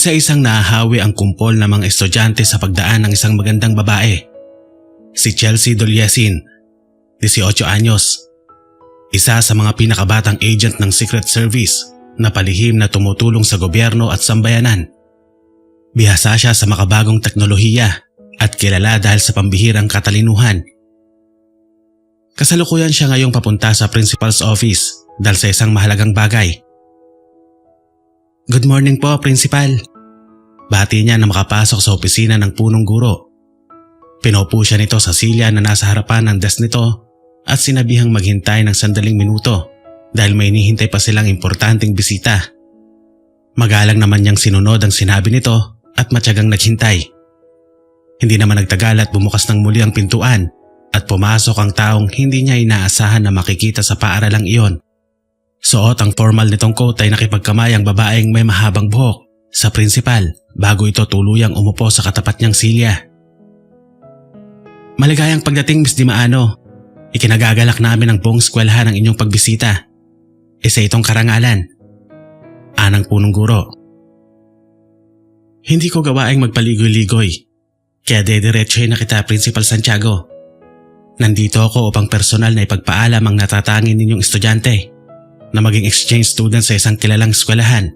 Isa-isang nahahawi ang kumpol ng mga estudyante sa pagdaan ng isang magandang babae. Si Chelsea Doliesin, 18 anyos. Isa sa mga pinakabatang agent ng Secret Service na palihim na tumutulong sa gobyerno at sambayanan. Bihasa siya sa makabagong teknolohiya at kilala dahil sa pambihirang katalinuhan. Kasalukuyan siya ngayong papunta sa principal's office dahil sa isang mahalagang bagay. "Good morning po, Principal." Bati niya na makapasok sa opisina ng punong guro. Pinaupo siya nito sa silya na nasa harapan ng desk nito at sinabihang maghintay ng sandaling minuto dahil may hinihintay pa silang importanteng bisita. Magalang naman niyang sinunod ang sinabi nito at matyagang naghintay. Hindi naman nagtagal at bumukas ng muli ang pintuan at pumasok ang taong hindi niya inaasahan na makikita sa paaralang iyon. Suot ang formal nitong coat ay nakipagkamay ang babaeng may mahabang buhok sa principal bago ito tuluyang umupo sa katapat niyang silya. "Maligayang pagdating, Miss Dimaano. Ikinagagalak namin ang buong eskwelahan ng inyong pagbisita. Isa itong karangalan," anang punong guro. "Hindi ko gawaing magpaligoy-ligoy, kaya dediretsohin na kita, Principal Santiago. Nandito ako upang personal na ipagpaalam ang natatangin ninyong estudyante na maging exchange student sa isang kilalang eskwelahan,"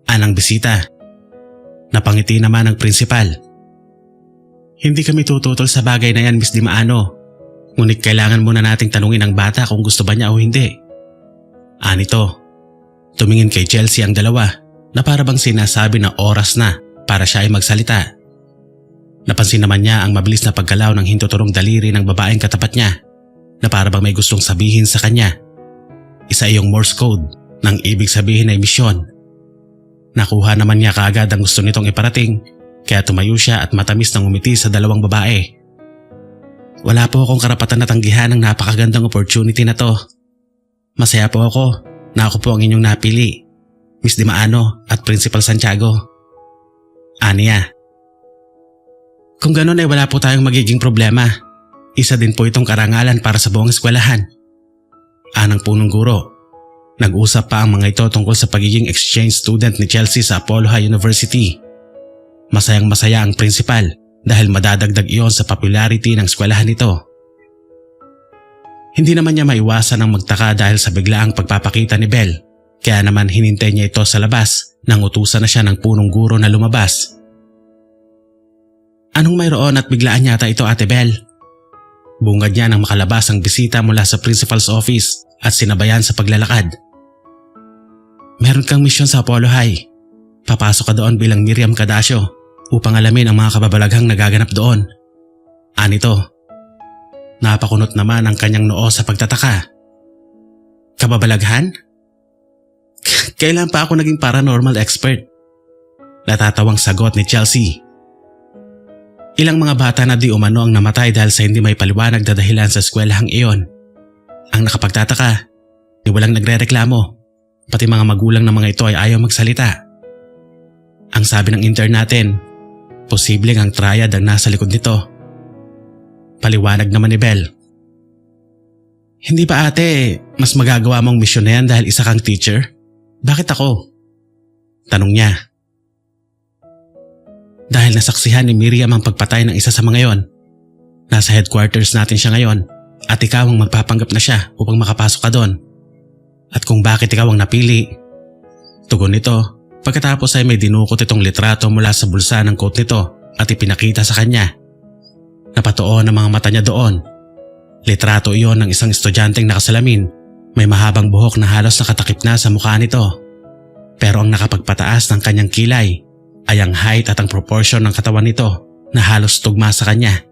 anang bisita. Napangiti naman ang principal. "Hindi kami tututol sa bagay na yan, Miss Dimaano. Ngunit kailangan muna nating tanungin ang bata kung gusto ba niya o hindi," anito. Tumingin kay Chelsea ang dalawa na para bang sinasabi na oras na para siya ay magsalita. Napansin naman niya ang mabilis na paggalaw ng hintuturong daliri ng babaeng katapat niya na para bang may gustong sabihin sa kanya. Isa iyong Morse code nang ibig sabihin ay misyon. Nakuha naman niya kaagad ang gusto nitong iparating kaya tumayo siya at matamis nang umiti sa dalawang babae. "Wala po akong karapatan na tanggihan ang napakagandang opportunity na to. Masaya po ako na ako po ang inyong napili, Miss Dimaano at Principal Santiago," aniya. "Kung ganun ay wala po tayong magiging problema. Isa din po itong karangalan para sa buong eskwelahan," anang punong guro. Nag-usap pa ang mga ito tungkol sa pagiging exchange student ni Chelsea sa Apollo High University. Masayang masaya ang principal dahil madadagdag iyon sa popularity ng eskwelahan nito. Hindi naman niya maiwasan ang magtaka dahil sa biglaang pagpapakita ni Belle, kaya naman hinintay niya ito sa labas nang utusan na siya ng punong guro na lumabas. "Anong mayroon at biglaan yata ito, Ate Belle?" Bungad niya nang makalabas ang bisita mula sa principal's office at sinabayan sa paglalakad. "Meron kang misyon sa Apollo High. Papasok ka doon bilang Miriam Cadasio upang alamin ang mga kababalaghang nagaganap doon," anito. Napakunot naman ang kanyang noo sa pagtataka. "Kababalaghan? Kailan pa ako naging paranormal expert?" Natatawang sagot ni Chelsea. Ilang mga bata na di umano ang namatay dahil sa hindi may paliwanag na dahilan sa eskwelahang iyon. Ang nakapagtataka, walang nagrereklamo, pati mga magulang ng mga ito ay ayaw magsalita. Ang sabi ng intern natin, posibleng ang triad ang nasa likod nito. Paliwanag naman ni Belle. "Hindi ba ate, mas magagawa mong misyon na yan dahil isa kang teacher? Bakit ako?" tanong niya. "Dahil nasaksihan ni Miriam ang pagpatay ng isa sa mga yon. Nasa headquarters natin siya ngayon at ikaw ang magpapanggap na siya upang makapasok ka doon. At kung bakit ikaw ang napili," tugon nito pagkatapos ay may dinukot itong litrato mula sa bulsa ng coat nito at ipinakita sa kanya. Napatuon ang mga mata niya doon. Litrato iyon ng isang estudyanteng nakasalamin, may mahabang buhok na halos nakatakip na sa mukha nito. Pero ang nakapagpataas ng kanyang kilay ay ang height at ang proportion ng katawan nito na halos tugma sa kanya.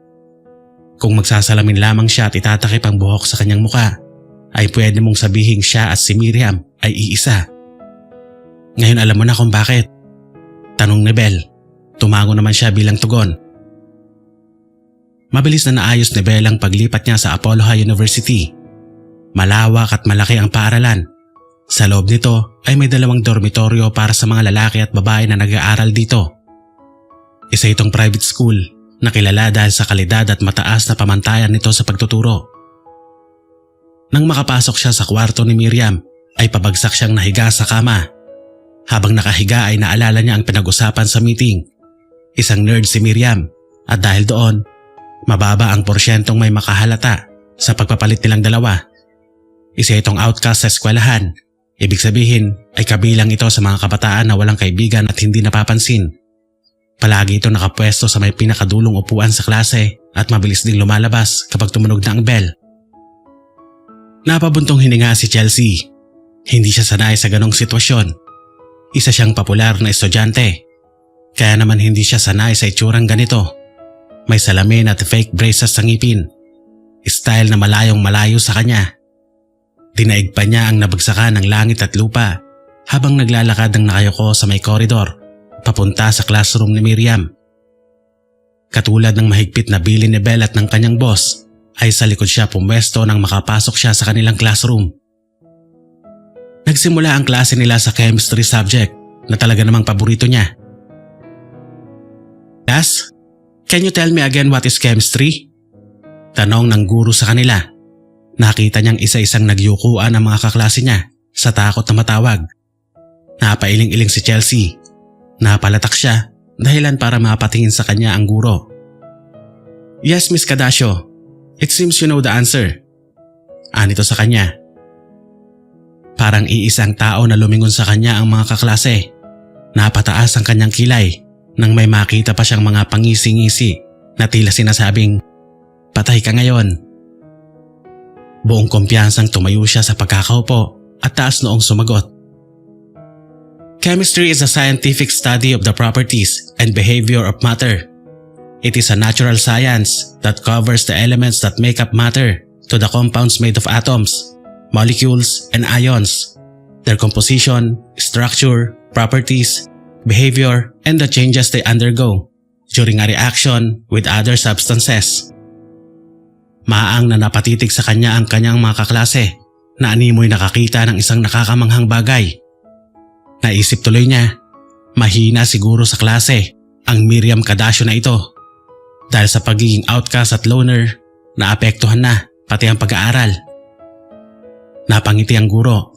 Kung magsasalamin lamang siya at itatakip ang buhok sa kanyang mukha, ay pwede mong sabihing siya at si Miriam ay iisa. "Ngayon alam mo na kung bakit?" tanong ni Belle. Tumango naman siya bilang tugon. Mabilis na naayos ni Belle ang paglipat niya sa Apollo High University. Malawak at malaki ang paaralan. Sa loob nito ay may 2 dormitoryo para sa mga lalaki at babae na nag-aaral dito. Isa itong private school na kilala dahil sa kalidad at mataas na pamantayan nito sa pagtuturo. Nang makapasok siya sa kwarto ni Miriam ay pabagsak siyang nahiga sa kama. Habang nakahiga ay naalala niya ang pinag-usapan sa meeting. Isang nerd si Miriam at dahil doon, mababa ang porsyentong may makahalata sa pagpapalit nilang dalawa. Isa itong outcast sa eskwelahan. Ibig sabihin ay kabilang ito sa mga kabataan na walang kaibigan at hindi napapansin. Palagi ito nakapwesto sa may pinakadulong upuan sa klase at mabilis ding lumalabas kapag tumunog na ang bell. Napabuntong hininga si Chelsea. Hindi siya sanay sa ganong sitwasyon. Isa siyang popular na estudyante. Kaya naman hindi siya sanay sa itsurang ganito. May salamin at fake braces sa ngipin. Style na malayong malayo sa kanya. Dinaig pa niya ang nabagsakan ng langit at lupa habang naglalakad ng nakayuko sa may koridor papunta sa classroom ni Miriam. Katulad ng mahigpit na bilin ni Belle at ng kanyang boss ay sa likod siya pumwesto nang makapasok siya sa kanilang classroom. Nagsimula ang klase nila sa chemistry subject na talaga namang paborito niya. Class, can you tell me again what is chemistry? Tanong ng guro sa kanila. Nakita niyang isa-isang nagyukuan ang mga kaklase niya sa takot na matawag. Napailing-iling si Chelsea. Napalatak siya dahilan para mapatingin sa kanya ang guro. Yes, Miss Cadasio. It seems you know the answer. Anito sa kanya. Parang iisang tao na lumingon sa kanya ang mga kaklase. Napataas ang kanyang kilay nang may makita pa siyang mga pangisi-ngisi na tila sinasabing, "Patay ka ngayon." Buong kumpiyansang tumayo siya sa pagkakaupo at taas noong sumagot. Chemistry is a scientific study of the properties and behavior of matter. It is a natural science that covers the elements that make up matter to the compounds made of atoms, molecules, and ions, their composition, structure, properties, behavior, and the changes they undergo during a reaction with other substances. Maang na napatitig sa kanya ang kanyang mga kaklase na animoy nakakita ng isang nakakamanghang bagay. Naisip tuloy niya, mahina siguro sa klase ang Miriam Cadasio na ito dahil sa pagiging outcast at loner naapektuhan na pati ang pag-aaral. Napangiti ang guro.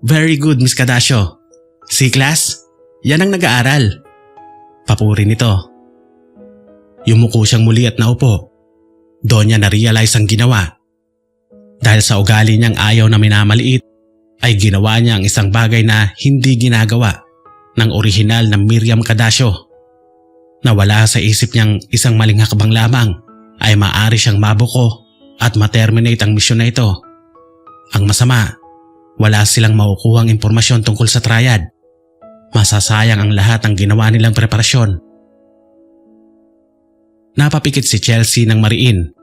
Very good, Miss Cadasio. Si class, yan ang nag-aaral. Papuri nito. Yumuko siyang muli at naupo. Doon niya na-realize ang ginawa. Dahil sa ugali niyang ayaw na minamaliit, ay ginawa niya ang isang bagay na hindi ginagawa ng orihinal na Miriam Cadasio. Nawala sa isip niyang isang maling hakbang lamang ay maaari siyang mabuko at ma-terminate ang misyon na ito. Ang masama, wala silang makukuhang impormasyon tungkol sa triad. Masasayang ang lahat ng ginawa nilang preparasyon. Napapikit si Chelsea ng mariin.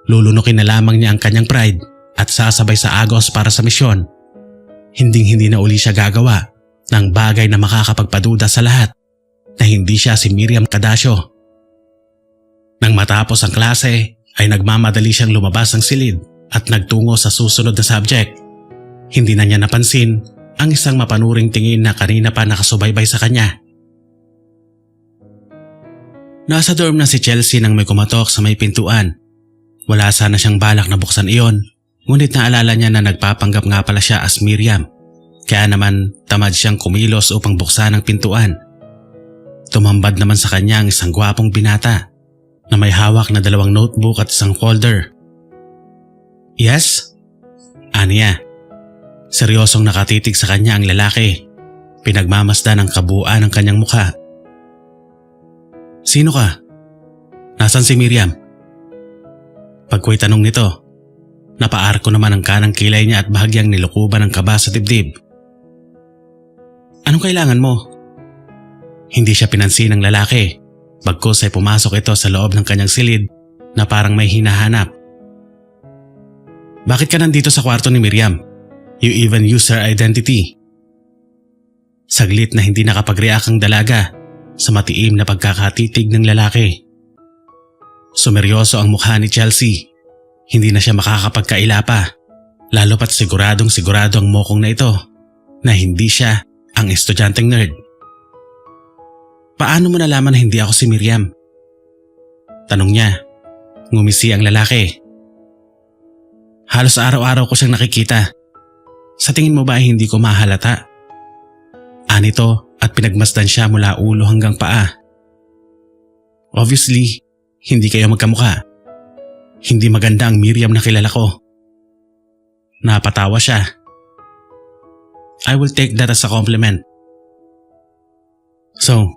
Lulunukin na lamang niya ang kanyang pride at sasabay sa agos para sa misyon. Hinding-hindi na uli siya gagawa ng bagay na makakapagpaduda sa lahat na hindi siya si Miriam Cadasio. Nang matapos ang klase ay nagmamadali siyang lumabas ng silid at nagtungo sa susunod na subject. Hindi na niya napansin ang isang mapanuring tingin na kanina pa nakasubaybay sa kanya. Nasa dorm na si Chelsea nang may kumatok sa may pintuan. Wala sana siyang balak na buksan iyon, ngunit naalala niya na nagpapanggap nga pala siya as Miriam. Kaya naman tamad siyang kumilos upang buksan ang pintuan. Tumambad naman sa kanya ang isang gwapong binata na may hawak na 2 notebook at isang folder. Yes? Aniya. Seryosong nakatitig sa kanya ang lalaki. Pinagmamasdan ang kabuuan ng kanyang mukha. Sino ka? Nasaan si Miriam? Pagko'y tanong nito, napaarko naman ang kanang kilay niya at bahagyang nilukuban ng kaba sa dibdib. Anong kailangan mo? Hindi siya pinansin ng lalaki, bagkus ay pumasok ito sa loob ng kanyang silid na parang may hinahanap. Bakit ka nandito sa kwarto ni Miriam? You even use her identity. Saglit na hindi nakapag-react ang dalaga sa matiim na pagkakatitig ng lalaki. Sumeryoso ang mukha ni Chelsea. Hindi na siya makakapagkaila pa. Lalo pat sigurado ang mokong na ito na hindi siya ang estudyanteng nerd. Paano mo nalaman na hindi ako si Miriam? Tanong niya. Ngumisi ang lalaki. Halos araw-araw ko siyang nakikita. Sa tingin mo ba ay hindi ko mahalata? Anito at pinagmasdan siya mula ulo hanggang paa. Obviously, hindi kayo magkamukha. Hindi maganda ang Miriam na kilala ko. Napatawa siya. I will take that as a compliment. So,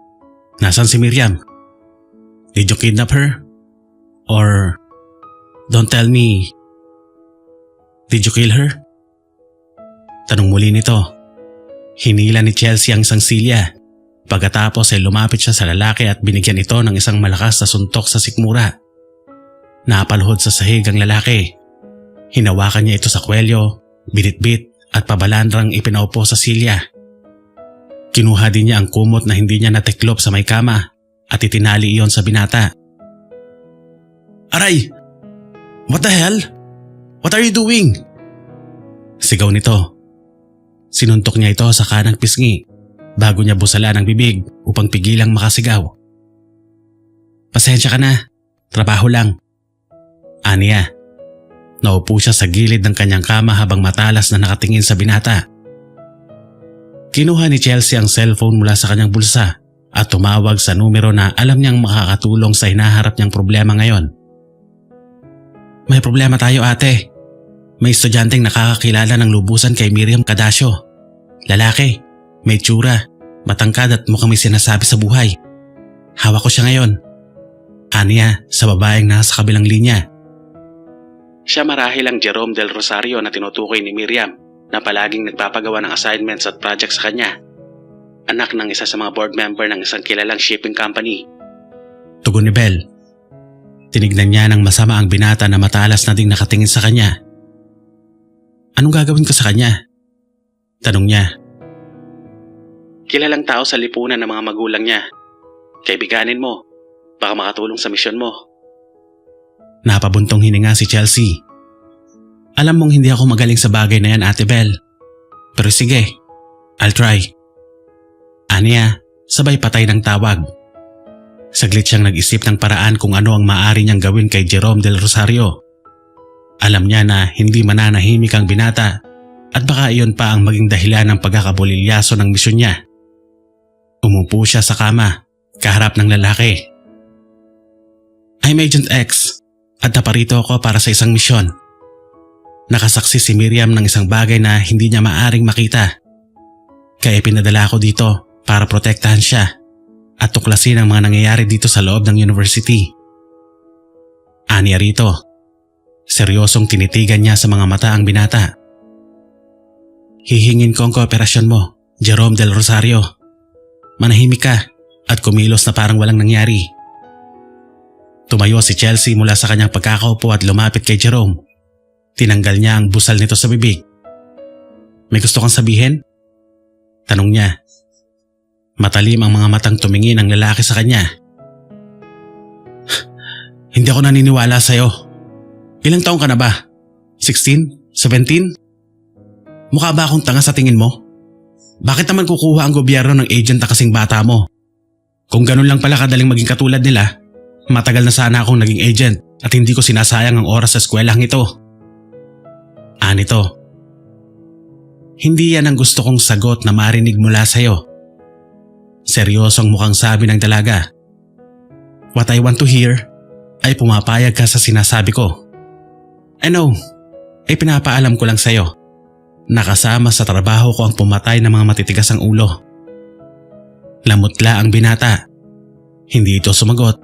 nasan si Miriam? Did you kidnap her? Or, don't tell me, did you kill her? Tanong muli nito. Hinila ni Chelsea ang isang silya. Pagkatapos ay lumapit siya sa lalaki at binigyan ito ng isang malakas na suntok sa sikmura. Napaluhod sa sahig ang lalaki. Hinawakan niya ito sa kwelyo, binitbit at pabalandrang ipinaupo sa silya. Kinuha din niya ang kumot na hindi niya natiklop sa may kama at itinali iyon sa binata. Aray! What the hell? What are you doing? Sigaw nito. Sinuntok niya ito sa kanang pisngi bago niya busala ng bibig upang pigilang makasigaw. Pasensya ka na, trabaho lang. Aniya. Naupo siya sa gilid ng kanyang kama habang matalas na nakatingin sa binata. Kinuha ni Chelsea ang cellphone mula sa kanyang bulsa at tumawag sa numero na alam niyang makakatulong sa hinaharap niyang problema ngayon. May problema tayo, ate. May estudyanteng nakakakilala ng lubusan kay Miriam Cadasio. Lalaki, may tsura, matangkad at mukhang may sinasabi sa buhay. Hawak ko siya ngayon. Aniya sa babaeng nasa kabilang linya. Siya marahil ang Jerome Del Rosario na tinutukoy ni Miriam na palaging nagpapagawa ng assignments at projects sa kanya. Anak ng isa sa mga board member ng isang kilalang shipping company. Tugon ni Belle. Tinignan niya ng masama ang binata na matalas na ding nakatingin sa kanya. Anong gagawin ko sa kanya? Tanong niya. Kilalang tao sa lipunan ng mga magulang niya. Kaibiganin mo. Baka makatulong sa misyon mo. Napabuntong hininga si Chelsea. Alam mong hindi ako magaling sa bagay na yan, Ate Belle. Pero sige, I'll try. Aniya, sabay patay ng tawag. Saglit siyang nag-isip ng paraan kung ano ang maaari niyang gawin kay Jerome Del Rosario. Alam niya na hindi mananahimik ang binata at baka iyon pa ang maging dahilan ng pagkakabulilyaso ng misyon niya. Umupo siya sa kama, kaharap ng lalaki. I'm Agent X at naparito ako para sa isang misyon. Nakasaksi si Miriam ng isang bagay na hindi niya maaring makita. Kaya pinadala ako dito para protektahan siya at tuklasin ang mga nangyayari dito sa loob ng university. Aniya rito. Seryosong tinitigan niya sa mga mata ang binata. Hihingin ko ang kooperasyon mo, Jerome Del Rosario. Manahimik ka at kumilos na parang walang nangyari. Tumayo si Chelsea mula sa kanyang pagkakaupo at lumapit kay Jerome. Tinanggal niya ang busal nito sa bibig. May gusto kang sabihin? Tanong niya. Matalim ang mga matang tumingin ng lalaki sa kanya. Hindi ako naniniwala sa'yo. Ilang taong ka na ba? 16? 17? Mukha ba akong tanga sa tingin mo? Bakit naman kukuha ang gobyerno ng agent na kasing bata mo? Kung ganun lang pala kadaling maging katulad nila, matagal na sana akong naging agent at hindi ko sinasayang ang oras sa eskwelahan ito. Anito. Hindi yan ang gusto kong sagot na marinig mula sa'yo. Seryosong mukhang sabi ng dalaga. What I want to hear ay pumapayag ka sa sinasabi ko. I know, ay pinapaalam ko lang sa'yo. Nakasama sa trabaho ko ang pumatay ng mga matitigas ang ulo. Lamutla ang binata. Hindi ito sumagot,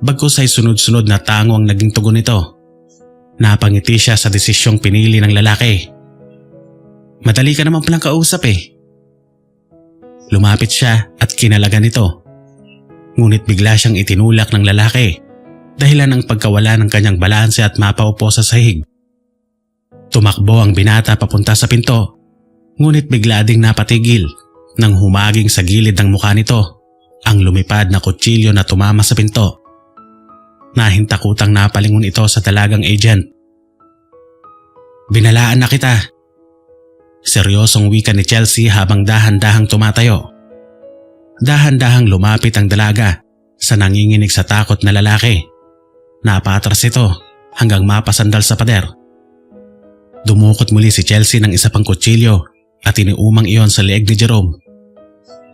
bagkus ay sunod-sunod na tango ang naging tugon nito. Napangiti siya sa desisyong pinili ng lalaki. Madali ka naman palang kausap eh. Lumapit siya at kinalagan nito. Ngunit bigla siyang itinulak ng lalaki. Dahilan ng pagkawala ng kanyang balanse at mapaupo sa sahig. Tumakbo ang binata papunta sa pinto, ngunit bigla ding napatigil nang humaging sa gilid ng mukha nito ang lumipad na kutsilyo na tumama sa pinto. Nahintakutang napalingon ito sa dalagang agent. Binalaan na kita. Seryosong wika ni Chelsea habang dahan-dahang tumatayo. Dahan-dahang lumapit ang dalaga sa nanginginig sa takot na lalaki. Napatras ito hanggang mapasandal sa pader. Dumukot muli si Chelsea ng isa pang kutsilyo at iniumang iyon sa leeg ni Jerome.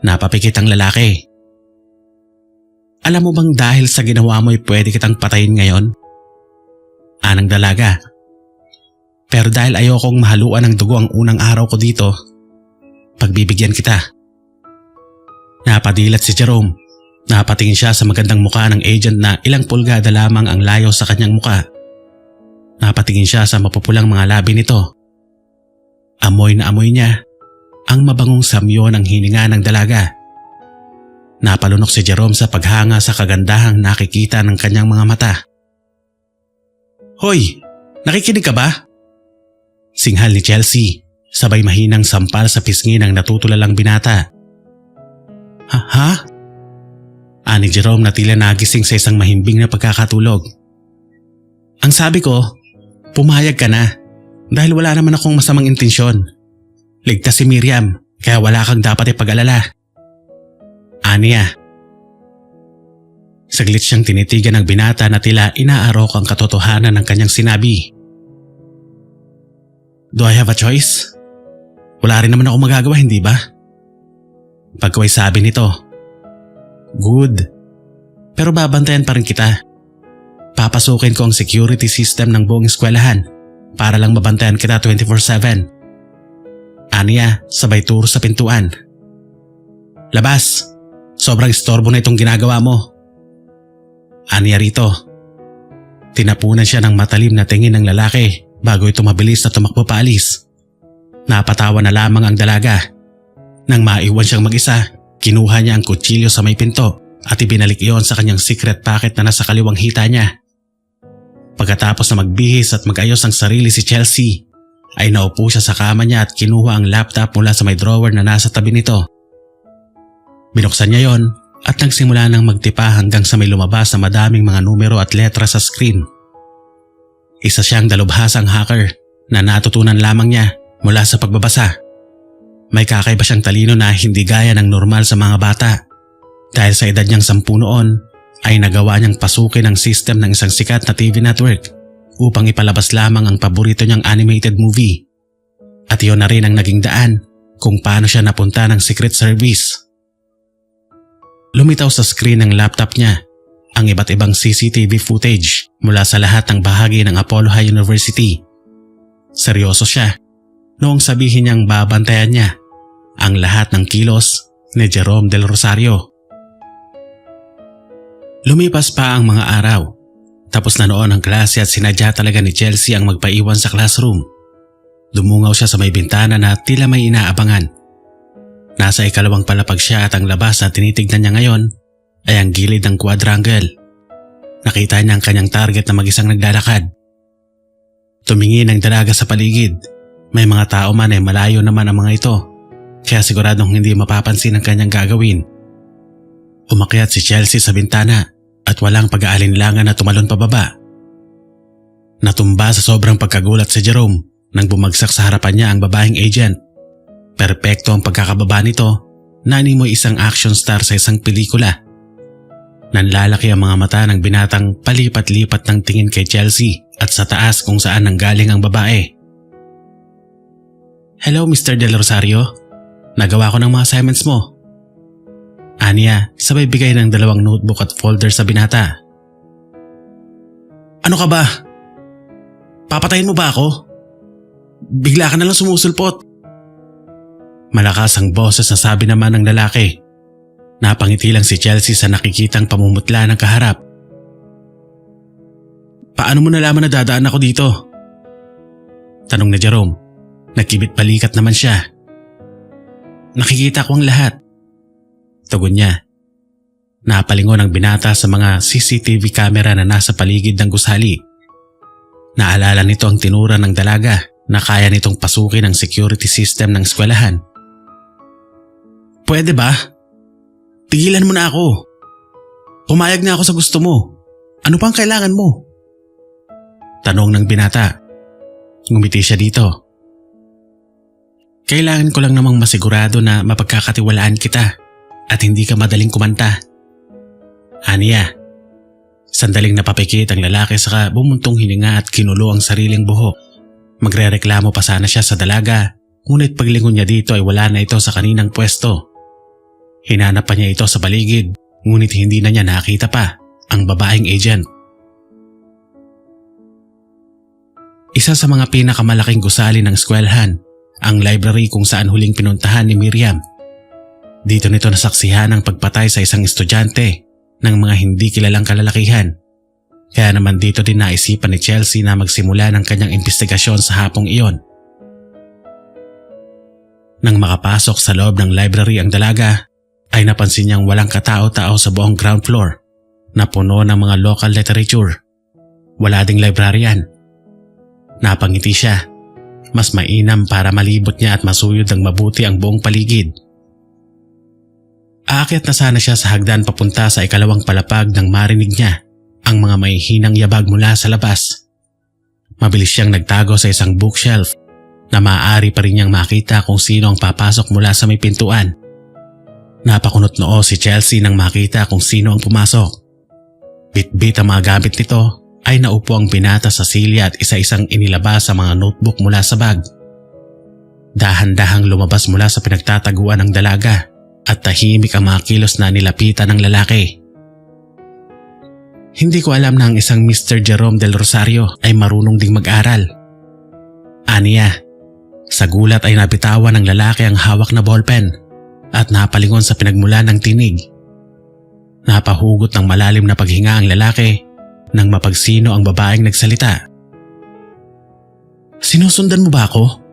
Napapikit ang lalaki. Alam mo bang dahil sa ginawa mo'y pwede kitang patayin ngayon? Anang dalaga. Pero dahil ayokong mahaluan ng dugo ang unang araw ko dito, pagbibigyan kita. Napadilat si Jerome. Napatingin siya sa magandang muka ng agent na ilang pulgada lamang ang layo sa kanyang muka. Napatingin siya sa mapupulang mga labi nito. Amoy na amoy niya ang mabangong samyo ng hininga ng dalaga. Napalunok si Jerome sa paghanga sa kagandahang nakikita ng kanyang mga mata. Hoy! Nakikinig ka ba? Singhal ni Chelsea, sabay mahinang sampal sa pisngi ng natutulalang binata. Ha? Ani Jerome na tila nagising sa isang mahimbing na pagkakatulog. Ang sabi ko, pumayag ka na dahil wala naman akong masamang intensyon. Ligtas si Miriam kaya wala kang dapat ipag-alala. Aniya. Saglit siyang tinitigan ng binata na tila inaarok ang katotohanan ng kanyang sinabi. Do I have a choice? Wala rin naman ako magagawa, hindi ba? Pagkaway sabi nito. Good. Pero babantayan pa rin kita. Papasukin ko ang security system ng buong eskwelahan para lang mabantayan kita 24/7. Aniya, sabay turo sa pintuan. Labas! Sobrang istorbo na itong ginagawa mo. Aniya rito. Tinapunan siya ng matalim na tingin ng lalaki bago ito mabilis na tumakbo paalis. Napatawa na lamang ang dalaga. Nang maiwan siyang mag-isa, kinuha niya ang kutsilyo sa may pinto at ibinalik iyon sa kanyang secret pocket na nasa kaliwang hita niya. Pagkatapos na magbihis at mag-ayos ang sarili si Chelsea, ay naupo siya sa kama niya at kinuha ang laptop mula sa may drawer na nasa tabi nito. Binuksan niya yon at nagsimula nang magtipa hanggang sa may lumabas na madaming mga numero at letra sa screen. Isa siyang dalubhasang hacker na natutunan lamang niya mula sa pagbabasa. May kakaiba siyang talino na hindi gaya ng normal sa mga bata. Dahil sa edad niyang 10 noon, ay nagawa niyang pasukin ang system ng isang sikat na TV network upang ipalabas lamang ang paborito niyang animated movie. At iyon na rin ang naging daan kung paano siya napunta ng Secret Service. Lumitaw sa screen ng laptop niya ang iba't ibang CCTV footage mula sa lahat ng bahagi ng Apollo High University. Seryoso siya noong sabihin niyang babantayan niya ang lahat ng kilos ni Jerome Del Rosario. Lumipas pa ang mga araw. Tapos na noon ang klase at sinadya talaga ni Chelsea ang magpaiwan sa classroom. Dumungaw siya sa may bintana na tila may inaabangan. Nasa ikalawang palapag siya at ang labas na tinitignan niya ngayon ay ang gilid ng quadrangle. Nakita niya ang kanyang target na mag-isang naglalakad. Tumingin ang dalaga sa paligid. May mga tao man ay malayo naman ang mga ito, kaya siguradong hindi mapapansin ang kanyang gagawin. Umakyat si Chelsea sa bintana at walang pag-aalinlangan na tumalon pababa. Natumba sa sobrang pagkagulat si Jerome nang bumagsak sa harapan niya ang babaeng agent. Perpekto ang pagkakababa nito na animoy isang action star sa isang pelikula. Nanlalaki ang mga mata ng binatang palipat-lipat ng tingin kay Chelsea at sa taas kung saan nanggaling ang babae. Hello Mr. Del Rosario, nagawa ko ng mga assignments mo. Aniya, sabay bigay ng 2 notebook at folder sa binata. Ano ka ba? Papatayin mo ba ako? Bigla ka nalang sumusulpot. Malakas ang boses na sabi naman ng lalaki. Napangiti lang si Chelsea sa nakikitang pamumutla ng kaharap. Paano mo nalaman na dadaan ako dito? Tanong ni Jerome. Nagkibit balikat naman siya. Nakikita ko ang lahat. Tugon niya. Napalingon ang binata sa mga CCTV camera na nasa paligid ng gusali. Naalala nito ang tinura ng dalaga na kaya nitong pasukin ang security system ng eskwelahan. Pwede ba? Tigilan mo na ako. Pumayag na ako sa gusto mo. Ano pang kailangan mo? Tanong ng binata. Ngumiti siya dito. Kailangan ko lang namang masigurado na mapagkakatiwalaan kita at hindi ka madaling kumanta. Aniya. Sandaling napapikit ang lalaki saka bumuntong hininga at kinulo ang sariling buhok. Magrereklamo pa sana siya sa dalaga, ngunit paglingon niya dito ay wala na ito sa kaninang pwesto. Hinanap pa niya ito sa paligid, ngunit hindi na niya nakita pa ang babaeng agent. Isa sa mga pinakamalaking gusali ng eskwelahan, ang library kung saan huling pinuntahan ni Miriam. Dito nito nasaksihan ang pagpatay sa isang estudyante ng mga hindi kilalang kalalakihan. Kaya naman dito din naisipan ni Chelsea na magsimula ng kanyang investigasyon sa hapong iyon. Nang makapasok sa loob ng library ang dalaga, ay napansin niyang walang katao-tao sa buong ground floor na puno ng mga local literature. Wala ding librarian. Napangiti siya. Mas mainam para malibot niya at masuyod ng mabuti ang buong paligid. Aakyat na sana siya sa hagdan papunta sa ikalawang palapag nang marinig niya ang mga mahihinang yabag mula sa labas. Mabilis siyang nagtago sa isang bookshelf na maaari pa rin niyang makita kung sino ang papasok mula sa may pintuan. Napakunot noo si Chelsea nang makita kung sino ang pumasok. Bit-bit ang mga gamit nito ay naupo ang binata sa silya at isa-isang inilabas sa mga notebook mula sa bag. Dahan-dahang lumabas mula sa pinagtataguan ng dalaga at tahimik ang mga kilos na nilapitan ng lalaki. Hindi ko alam na ang isang Mr. Jerome Del Rosario ay marunong ding mag-aral. Aniya, sa gulat ay nabitawan ng lalaki ang hawak na ballpen at napalingon sa pinagmulan ng tinig. Napahugot ng malalim na paghinga ang lalaki nang mapagsino ang babaeng nagsalita. "Sinusundan mo ba ako?"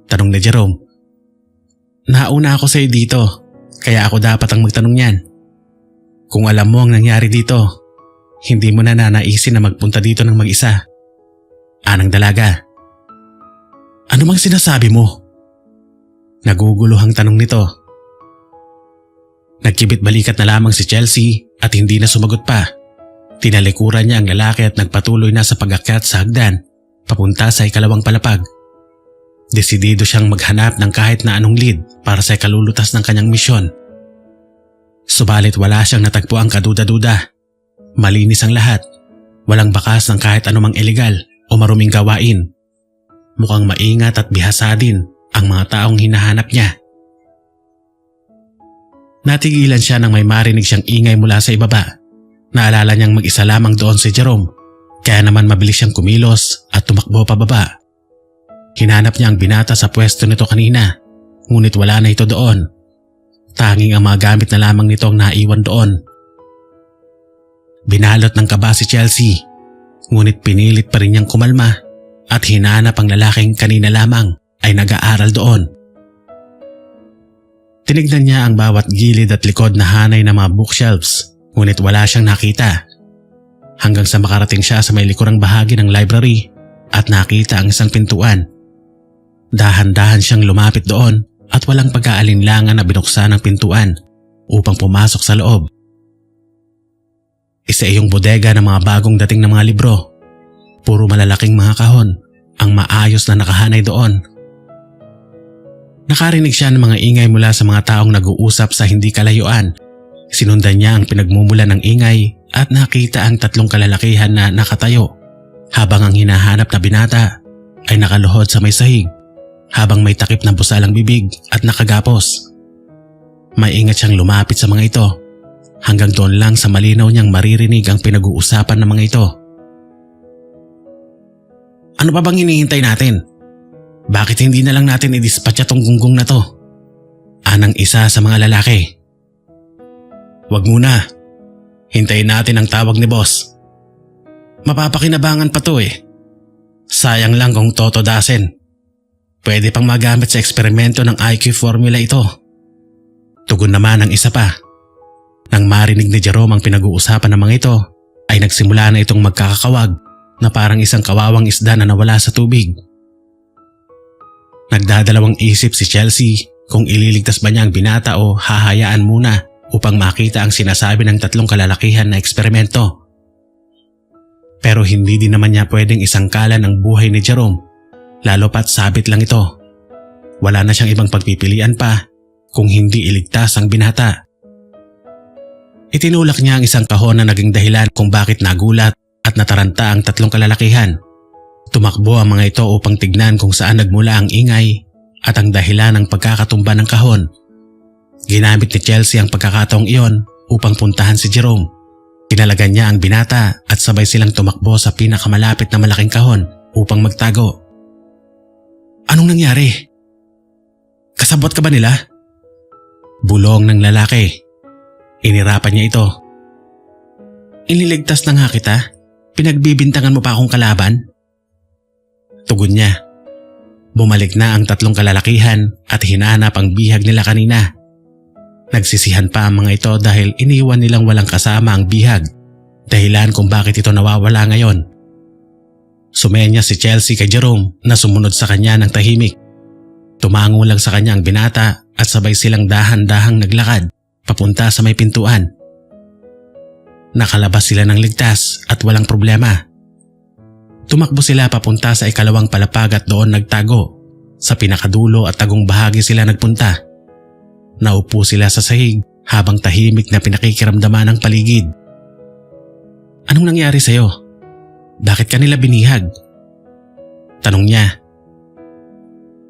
tanong ni Jerome. "Nauna ako sa iyo dito, kaya ako dapat ang magtanong niyan. Kung alam mo ang nangyari dito, hindi mo na nanaisin na magpunta dito ng mag-isa." Anang dalaga. "Ano bang sinasabi mo?" Naguguluhang tanong nito. Nagkibit balikat na lamang si Chelsea at hindi na sumagot pa. Tinalikuran niya ang lalaki at nagpatuloy na sa pag-akyat sa hagdan papunta sa ikalawang palapag. Desidido siyang maghanap ng kahit na anong lead para sa ikalulutas ng kanyang misyon. Subalit wala siyang natagpuang kaduda-duda. Malinis ang lahat. Walang bakas ng kahit anumang illegal o maruming gawain. Mukhang maingat at bihasa din ang mga taong hinahanap niya. Natigilan siya nang may marinig siyang ingay mula sa ibaba. Naalala niyang mag-isa lamang doon si Jerome, kaya naman mabilis siyang kumilos at tumakbo pababa. Hinanap niya ang binata sa pwesto nito kanina, ngunit wala na ito doon. Tanging ang mga gamit na lamang nito ang naiwan doon. Binalot ng kaba si Chelsea, ngunit pinilit pa rin niyang kumalma at hinanap ang lalaking kanina lamang ay nag-aaral doon. Tinignan niya ang bawat gilid at likod na hanay ng mga bookshelves, ngunit wala siyang nakita. Hanggang sa makarating siya sa may likurang bahagi ng library at nakita ang isang pintuan. Dahan-dahan siyang lumapit doon at walang pag-aalinlangan na binuksan ang pintuan upang pumasok sa loob. Isa iyong bodega ng mga bagong dating na mga libro. Puro malalaking mga kahon ang maayos na nakahanay doon. Nakarinig siya ng mga ingay mula sa mga taong nag-uusap sa hindi kalayuan. Sinundan niya ang pinagmumulan ng ingay at nakita ang tatlong kalalakihan na nakatayo habang ang hinahanap na binata ay nakaluhod sa may sahig habang may takip na busalang bibig at nakagapos. Maingat siyang lumapit sa mga ito hanggang doon lang sa malinaw niyang maririnig ang pinag-uusapan ng mga ito. "Ano pa bang hinihintay natin? Bakit hindi na lang natin i-dispatcha tong gunggong na to?" Anang isa sa mga lalaki. "Wag muna. Hintayin natin ang tawag ni boss. Mapapakinabangan pa to eh. Sayang lang kung totodasin. Pwede pang magamit sa eksperimento ng IQ formula ito." Tugon naman ang isa pa. Nang marinig ni Jerome ang pinag-uusapan ng mga ito, ay nagsimula na itong magkakakawag na parang isang kawawang isda na nawala sa tubig. Nagdadalawang isip si Chelsea kung ililigtas ba niya ang binata o hahayaan muna upang makita ang sinasabi ng tatlong kalalakihan na eksperimento. Pero hindi din naman niya pwedeng isangkalan ang buhay ni Jerome, lalo pat sabit lang ito. Wala na siyang ibang pagpipilian pa kung hindi iligtas ang binata. Itinulak niya ang isang kahon na naging dahilan kung bakit nagulat at nataranta ang tatlong kalalakihan. Tumakbo ang mga ito upang tignan kung saan nagmula ang ingay at ang dahilan ng pagkakatumba ng kahon. Ginamit ni Chelsea ang pagkakataong iyon upang puntahan si Jerome. Pinalagan niya ang binata at sabay silang tumakbo sa pinakamalapit na malaking kahon upang magtago. Anong nangyari? Kasabot ka ba nila? Bulong ng lalaki. Inirapan niya ito. Iniligtas na nga kita. Pinagbibintangan mo pa akong kalaban? Tugon niya. Bumalik na ang tatlong kalalakihan at hinanap ang bihag nila kanina. Nagsisihan pa ang mga ito dahil iniwan nilang walang kasama ang bihag, dahilan kung bakit ito nawawala ngayon. Sumenya si Chelsea kay Jerome na sumunod sa kanya ng tahimik. Tumango lang sa kanya ang binata at sabay silang dahan-dahang naglakad papunta sa may pintuan. Nakalabas sila ng ligtas at walang problema. Tumakbo sila papunta sa ikalawang palapag at doon nagtago. Sa pinakadulo at tagong bahagi sila nagpunta. Naupo sila sa sahig habang tahimik na pinakikiramdaman ang paligid. Anong nangyari sa'yo? Bakit ka nila binihag? Tanong niya.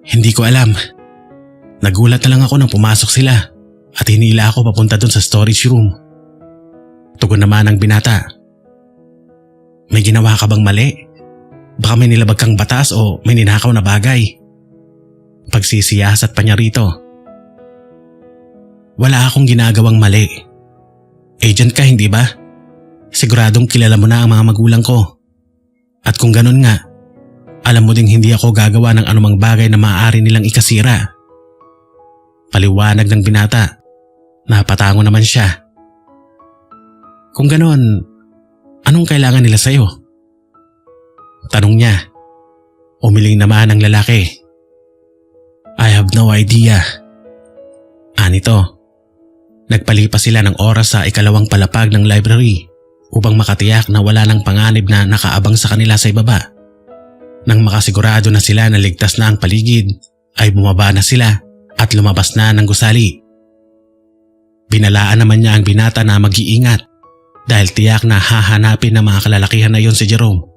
Hindi ko alam. Nagulat na lang ako nang pumasok sila at hinila ako papunta dun sa storage room. Tugon naman ang binata. May ginawa ka bang mali? Baka may nilabag kang batas o may ninakaw na bagay. Pagsisiyasat pa niya rito. Wala akong ginagawang mali. Agent ka, hindi ba? Siguradong kilala mo na ang mga magulang ko. At kung ganun nga, alam mo ding hindi ako gagawa ng anumang bagay na maaari nilang ikasira. Paliwanag ng binata. Napatango naman siya. Kung ganun, anong kailangan nila sa'yo? Tanong niya. Umiling naman ang lalaki. I have no idea. Anito. Nagpalipas sila ng oras sa ikalawang palapag ng library upang makatiyak na wala ng panganib na nakaabang sa kanila sa ibaba. Nang makasigurado na sila na ligtas na ang paligid, ay bumaba na sila at lumabas na ng gusali. Binalaan naman niya ang binata na mag-iingat dahil tiyak na hahanapin ng mga kalalakihan na yon si Jerome.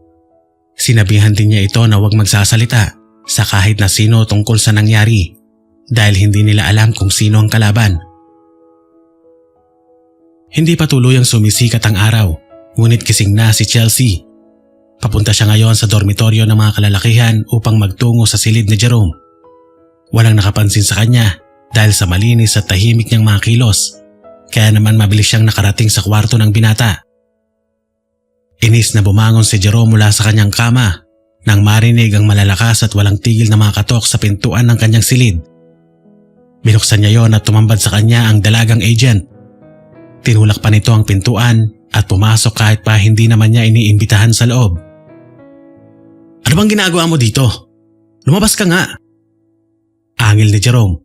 Sinabihan din niya ito na huwag magsasalita sa kahit na sino tungkol sa nangyari dahil hindi nila alam kung sino ang kalaban. Hindi pa tuluyang sumisikat ang araw, ngunit gising na si Chelsea. Papunta siya ngayon sa dormitoryo ng mga kalalakihan upang magtungo sa silid ni Jerome. Walang nakapansin sa kanya dahil sa malinis at tahimik niyang mga kilos, kaya naman mabilis siyang nakarating sa kwarto ng binata. Inis na bumangon si Jerome mula sa kanyang kama nang marinig ang malalakas at walang tigil na mga katok sa pintuan ng kanyang silid. Binuksan niya yon at tumambad sa kanya ang dalagang agent. Tinulak pa nito ang pintuan at pumasok kahit pa hindi naman niya iniimbitahan sa loob. Ano bang ginagawa mo dito? Lumabas ka nga! Angil ni Jerome.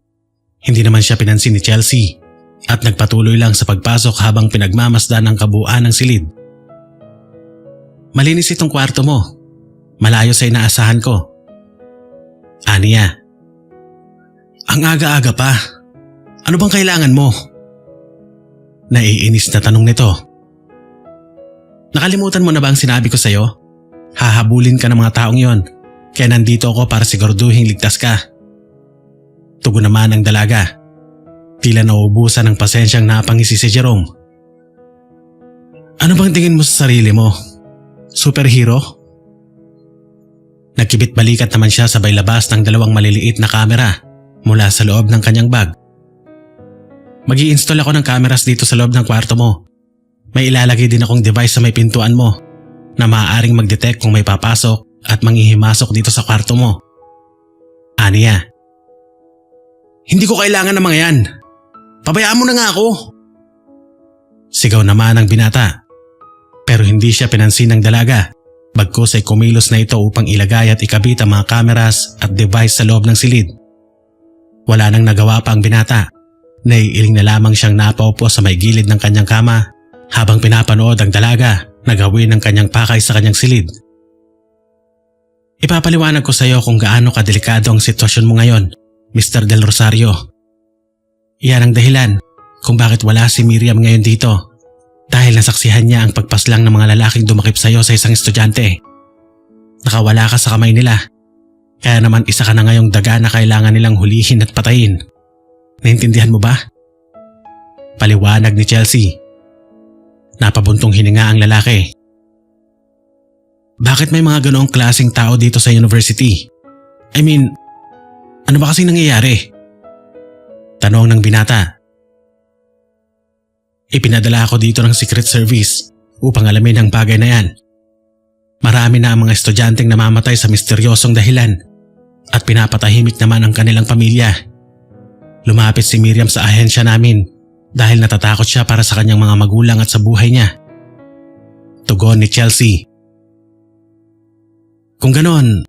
Hindi naman siya pinansin ni Chelsea at nagpatuloy lang sa pagpasok habang pinagmamasdan ang kabuuan ng silid. Malinis itong kwarto mo. Malayo sa inaasahan ko. Aniya. Ang aga-aga pa. Ano bang kailangan mo? Naiinis na tanong nito. Nakalimutan mo na ba ang sinabi ko sa'yo? Hahabulin ka ng mga taong yon, kaya nandito ako para siguraduhin ligtas ka. Tugon naman ang dalaga. Tila nauubusan ng pasensyang napangisi si Jerome. Ano bang tingin mo sa sarili mo? Superhero? Nagkibit balikat naman siya sabay labas ng dalawang maliliit na kamera mula sa loob ng kanyang bag. Mag-i-install ako ng cameras dito sa loob ng kwarto mo. May ilalagay din akong device sa may pintuan mo na maaaring mag-detect kung may papasok at manghihimasok dito sa kwarto mo. Aniya. Hindi ko kailangan ng mga yan. Pabayaan mo na nga ako. Sigaw naman ang binata. Pero hindi siya pinansin ng dalaga. Bagkus ay kumilos na ito upang ilagay at ikabit ang mga cameras at device sa loob ng silid. Wala nang nagawa pa ang binata. Naiiling na lamang siyang napaupo sa may gilid ng kanyang kama habang pinapanood ang dalaga na gawin ang kanyang pakay sa kanyang silid. Ipapaliwanag ko sa iyo kung gaano kadelikado ang sitwasyon mo ngayon, Mr. Del Rosario. Iyan ang dahilan kung bakit wala si Miriam ngayon dito dahil nasaksihan niya ang pagpaslang ng mga lalaking dumakip sa iyo sa isang estudyante. Nakawala ka sa kamay nila, kaya naman isa ka na ngayong daga na kailangan nilang hulihin at patayin. Naintindihan mo ba? Paliwanag ni Chelsea. Napabuntong hininga ang lalaki. Bakit may mga ganoong klaseng tao dito sa university? I mean, ano ba kasing nangyayari? Tanong ng binata. Ipinadala ako dito ng Secret Service upang alamin ang bagay na yan. Marami na ang mga estudyanteng namamatay sa misteryosong dahilan at pinapatahimik naman ang kanilang pamilya. Lumapit si Miriam sa ahensya namin dahil natatakot siya para sa kanyang mga magulang at sa buhay niya. Tugon ni Chelsea. Kung ganon,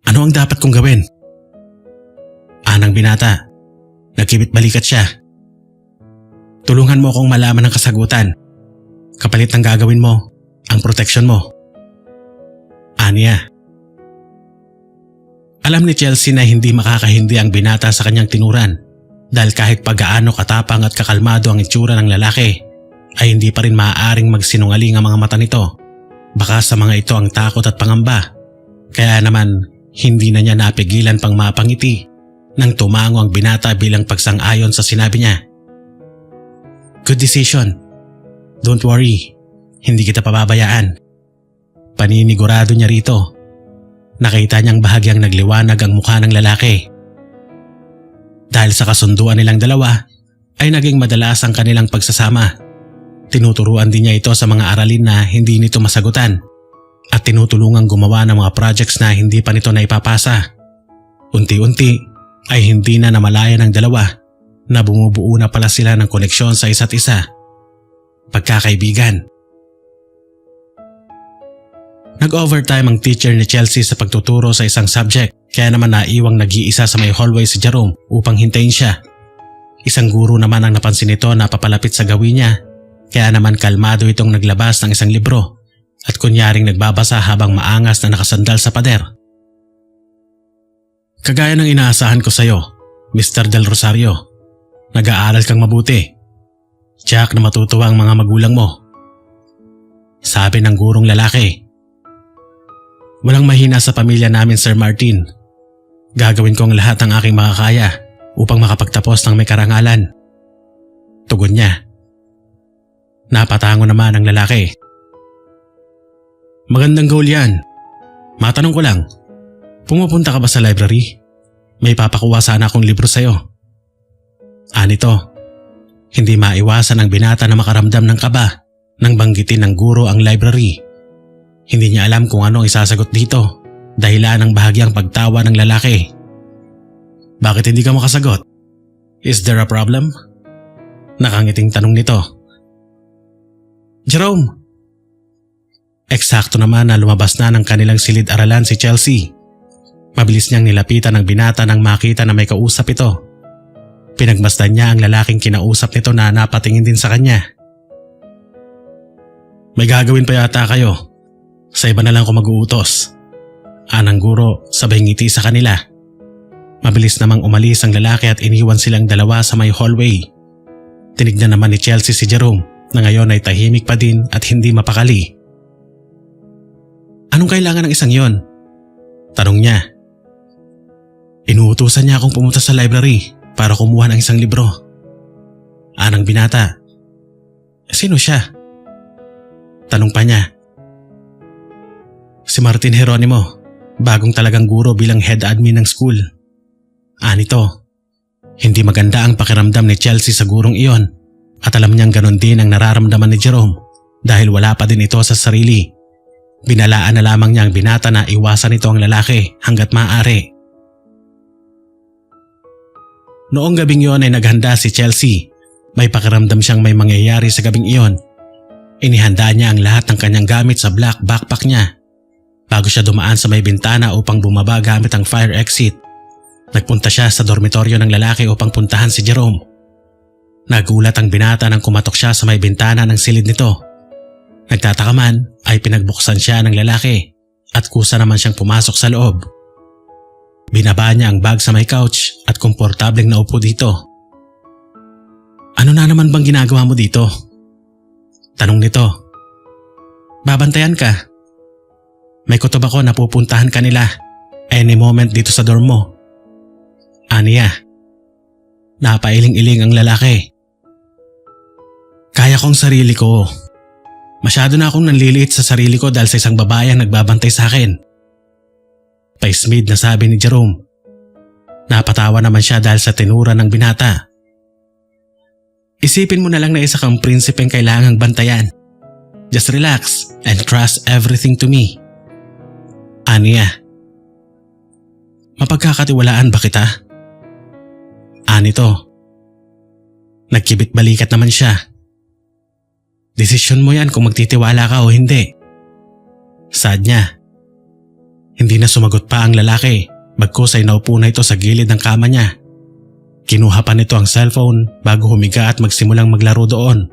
ano ang dapat kong gawin? Anang binata. Nagkibit balikat siya. Tulungan mo akong malaman ang kasagutan. Kapalit ng gagawin mo, ang proteksyon mo. Aniya. Alam ni Chelsea na hindi makakahindi ang binata sa kanyang tinuran dahil kahit pagaano katapang at kakalmado ang itsura ng lalaki ay hindi pa rin maaaring magsinungaling ang mga mata nito. Baka sa mga ito ang takot at pangamba. Kaya naman hindi na niya napigilan pang mapangiti nang tumango ang binata bilang pagsang-ayon sa sinabi niya. Good decision. Don't worry, hindi kita pababayaan. Paninigurado niya rito. Nakita niyang bahagyang nagliwanag ang mukha ng lalaki. Dahil sa kasunduan nilang dalawa, ay naging madalas ang kanilang pagsasama. Tinuturuan din niya ito sa mga aralin na hindi nito masagutan at tinutulungang gumawa ng mga projects na hindi pa nito naipapasa. Unti-unti ay hindi na namalayan ng dalawa na bumubuo na pala sila ng koneksyon sa isa't isa. Pagkakaibigan. Nag-overtime ang teacher ni Chelsea sa pagtuturo sa isang subject kaya naman naiwang nag-iisa sa may hallway si Jerome upang hintayin siya. Isang guro naman ang napansin nito na papalapit sa gawin niya kaya naman kalmado itong naglabas ng isang libro at kunyaring nagbabasa habang maangas na nakasandal sa pader. Kagaya ng inaasahan ko sa'yo, Mr. Del Rosario, nag-aaral kang mabuti. Tiyak na matutuwa ang mga magulang mo. Sabi ng gurong lalaki. Walang mahina sa pamilya namin, Sir Martin. Gagawin ko ang lahat ng aking makakaya upang makapagtapos ng may karangalan. Tugon niya. Napatango naman ang lalaki. Magandang goal yan. Matanong ko lang, pumupunta ka ba sa library? May papakuha sana akong libro sa'yo. Anito, hindi maiwasan ang binata na makaramdam ng kaba nang banggitin ng guro ang library. Hindi niya alam kung ano ang isasagot dito, dahilan ng bahagyang pagtawa ng lalaki. Bakit hindi ka makasagot? Is there a problem? Nakangiting tanong nito. Jerome! Eksakto naman na lumabas na ng kanilang silid-aralan si Chelsea. Mabilis niyang nilapitan ng binata nang makita na may kausap ito. Pinagmasdan niya ang lalaking kinausap nito na napatingin din sa kanya. May gagawin pa yata kayo. Sa iba na lang ako mag-uutos. Anang guro sabay ngiti sa kanila. Mabilis namang umalis ang lalaki at iniwan silang dalawa sa may hallway. Tinignan naman ni Chelsea si Jerome na ngayon ay tahimik pa din at hindi mapakali. Anong kailangan ng isang yon? Tanong niya. Inuutusan niya akong pumunta sa library para kumuha ng isang libro. Anang binata. Sino siya? Tanong pa niya. Si Martin Geronimo, bagong talagang guro bilang head admin ng school. Anito, hindi maganda ang pakiramdam ni Chelsea sa gurong iyon at alam niyang ganon din ang nararamdaman ni Jerome dahil wala pa din ito sa sarili. Binalaan na lamang niya ang binata na iwasan ito ang lalaki hanggat maaari. Noong gabing iyon ay naghanda si Chelsea. May pakiramdam siyang may mangyayari sa gabing iyon. Inihanda niya ang lahat ng kanyang gamit sa black backpack niya. Bago siya dumaan sa may bintana upang bumaba gamit ang fire exit, nagpunta siya sa dormitoryo ng lalaki upang puntahan si Jerome. Nagulat ang binata nang kumatok siya sa may bintana ng silid nito. Nagtataka man ay pinagbuksan siya ng lalaki at kusa naman siyang pumasok sa loob. Binaba niya ang bag sa may couch at komportableng naupo dito. Ano na naman bang ginagawa mo dito? Tanong nito. Babantayan ka. May kutob ako na pupuntahan ka nila any moment dito sa dorm mo. Aniya. Napailing-iling ang lalaki. Kaya kong sarili ko. Masyado na akong nanliliit sa sarili ko dahil sa isang babae ang nagbabantay sa akin. Paismid na sabi ni Jerome. Napatawa naman siya dahil sa tinura ng binata. Isipin mo na lang na isa kang prinsipeng kailangang bantayan. Just relax and trust everything to me. Aniya. Mapagkakatiwalaan ba kita? Anito. Nagkibit balikat naman siya. Desisyon mo yan kung magtitiwala ka o hindi. Sad niya. Hindi na sumagot pa ang lalaki, bagkus ay naupo na ito sa gilid ng kama niya. Kinuha pa nito ang cellphone bago humiga at magsimulang maglaro doon.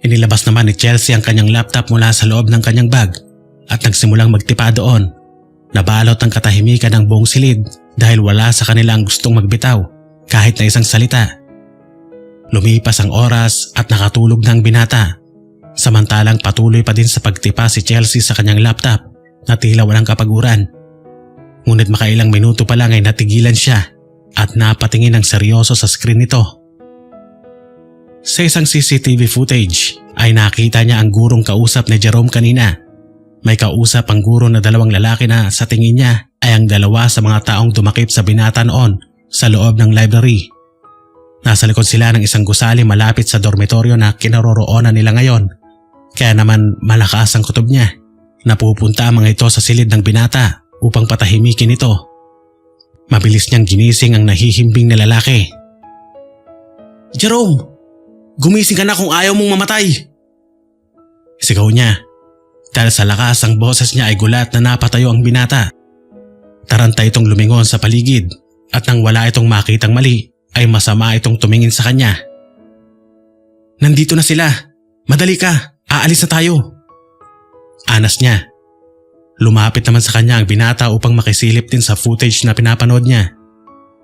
Inilabas naman ni Chelsea ang kanyang laptop mula sa loob ng kanyang bag at nagsimulang magtipa doon. Nabalot ang katahimikan ng buong silid dahil wala sa kanila ang gustong magbitaw kahit na isang salita. Lumipas ang oras at nakatulog na ang binata. Samantalang patuloy pa din sa pagtipa si Chelsea sa kanyang laptop na tila walang kapaguran. Ngunit makailang minuto pa lang ay natigilan siya at napatingin ng seryoso sa screen nito. Sa isang CCTV footage ay nakita niya ang gurong kausap ni Jerome kanina. May kausap ang guro na dalawang lalaki na sa tingin niya ay ang dalawa sa mga taong dumakip sa binata noon sa loob ng library. Nasa likod sila ng isang gusali malapit sa dormitoryo na kinaroroonan nila ngayon. Kaya naman malakas ang kutob niya. Napupunta ang mga ito sa silid ng binata upang patahimikin ito. Mabilis niyang ginising ang nahihimbing na lalaki. Jerome! Gumising ka na kung ayaw mong mamatay! Sigaw niya. Dahil sa lakas ang boses niya ay gulat na napatayo ang binata. Taranta itong lumingon sa paligid at nang wala itong makitang mali ay masama itong tumingin sa kanya. Nandito na sila. Madali ka. Aalis na tayo. Anas niya. Lumapit naman sa kanya ang binata upang makisilip din sa footage na pinapanood niya.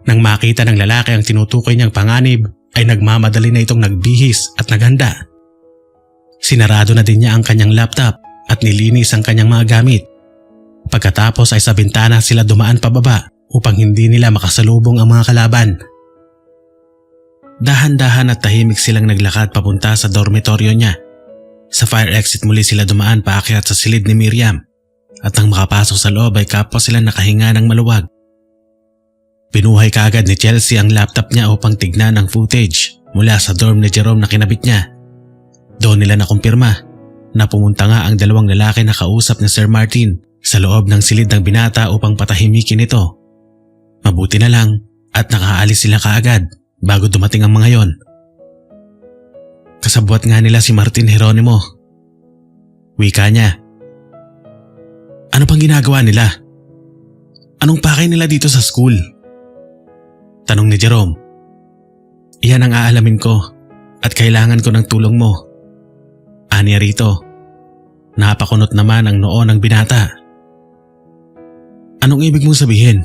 Nang makita ng lalaki ang tinutukoy niyang panganib ay nagmamadali na itong nagbihis at naghanda. Sinarado na din niya ang kanyang laptop at nilinis ang kanyang mga gamit. Pagkatapos ay sa bintana sila dumaan pababa upang hindi nila makasalubong ang mga kalaban. Dahan-dahan at tahimik silang naglakad papunta sa dormitoryo niya. Sa fire exit muli sila dumaan paakyat sa silid ni Miriam at nang makapasok sa loob ay kapwa sila nakahinga ng maluwag. Binuhay kaagad ni Chelsea ang laptop niya upang tignan ang footage mula sa dorm ni Jerome na kinabit niya. Doon nila nakumpirma na pumunta nga ang dalawang lalaki na kausap ni Sir Martin sa loob ng silid ng binata upang patahimikin ito. Mabuti na lang at nakaalis sila kaagad bago dumating ang mga yon. Kasabwat nga nila si Martin Geronimo. Wika niya. Ano pang ginagawa nila? Anong pakay nila dito sa school? Tanong ni Jerome. Iyan ang aalamin ko at kailangan ko ng tulong mo. Aniya rito. Napakunot naman ang noo ng binata. Anong ibig mong sabihin?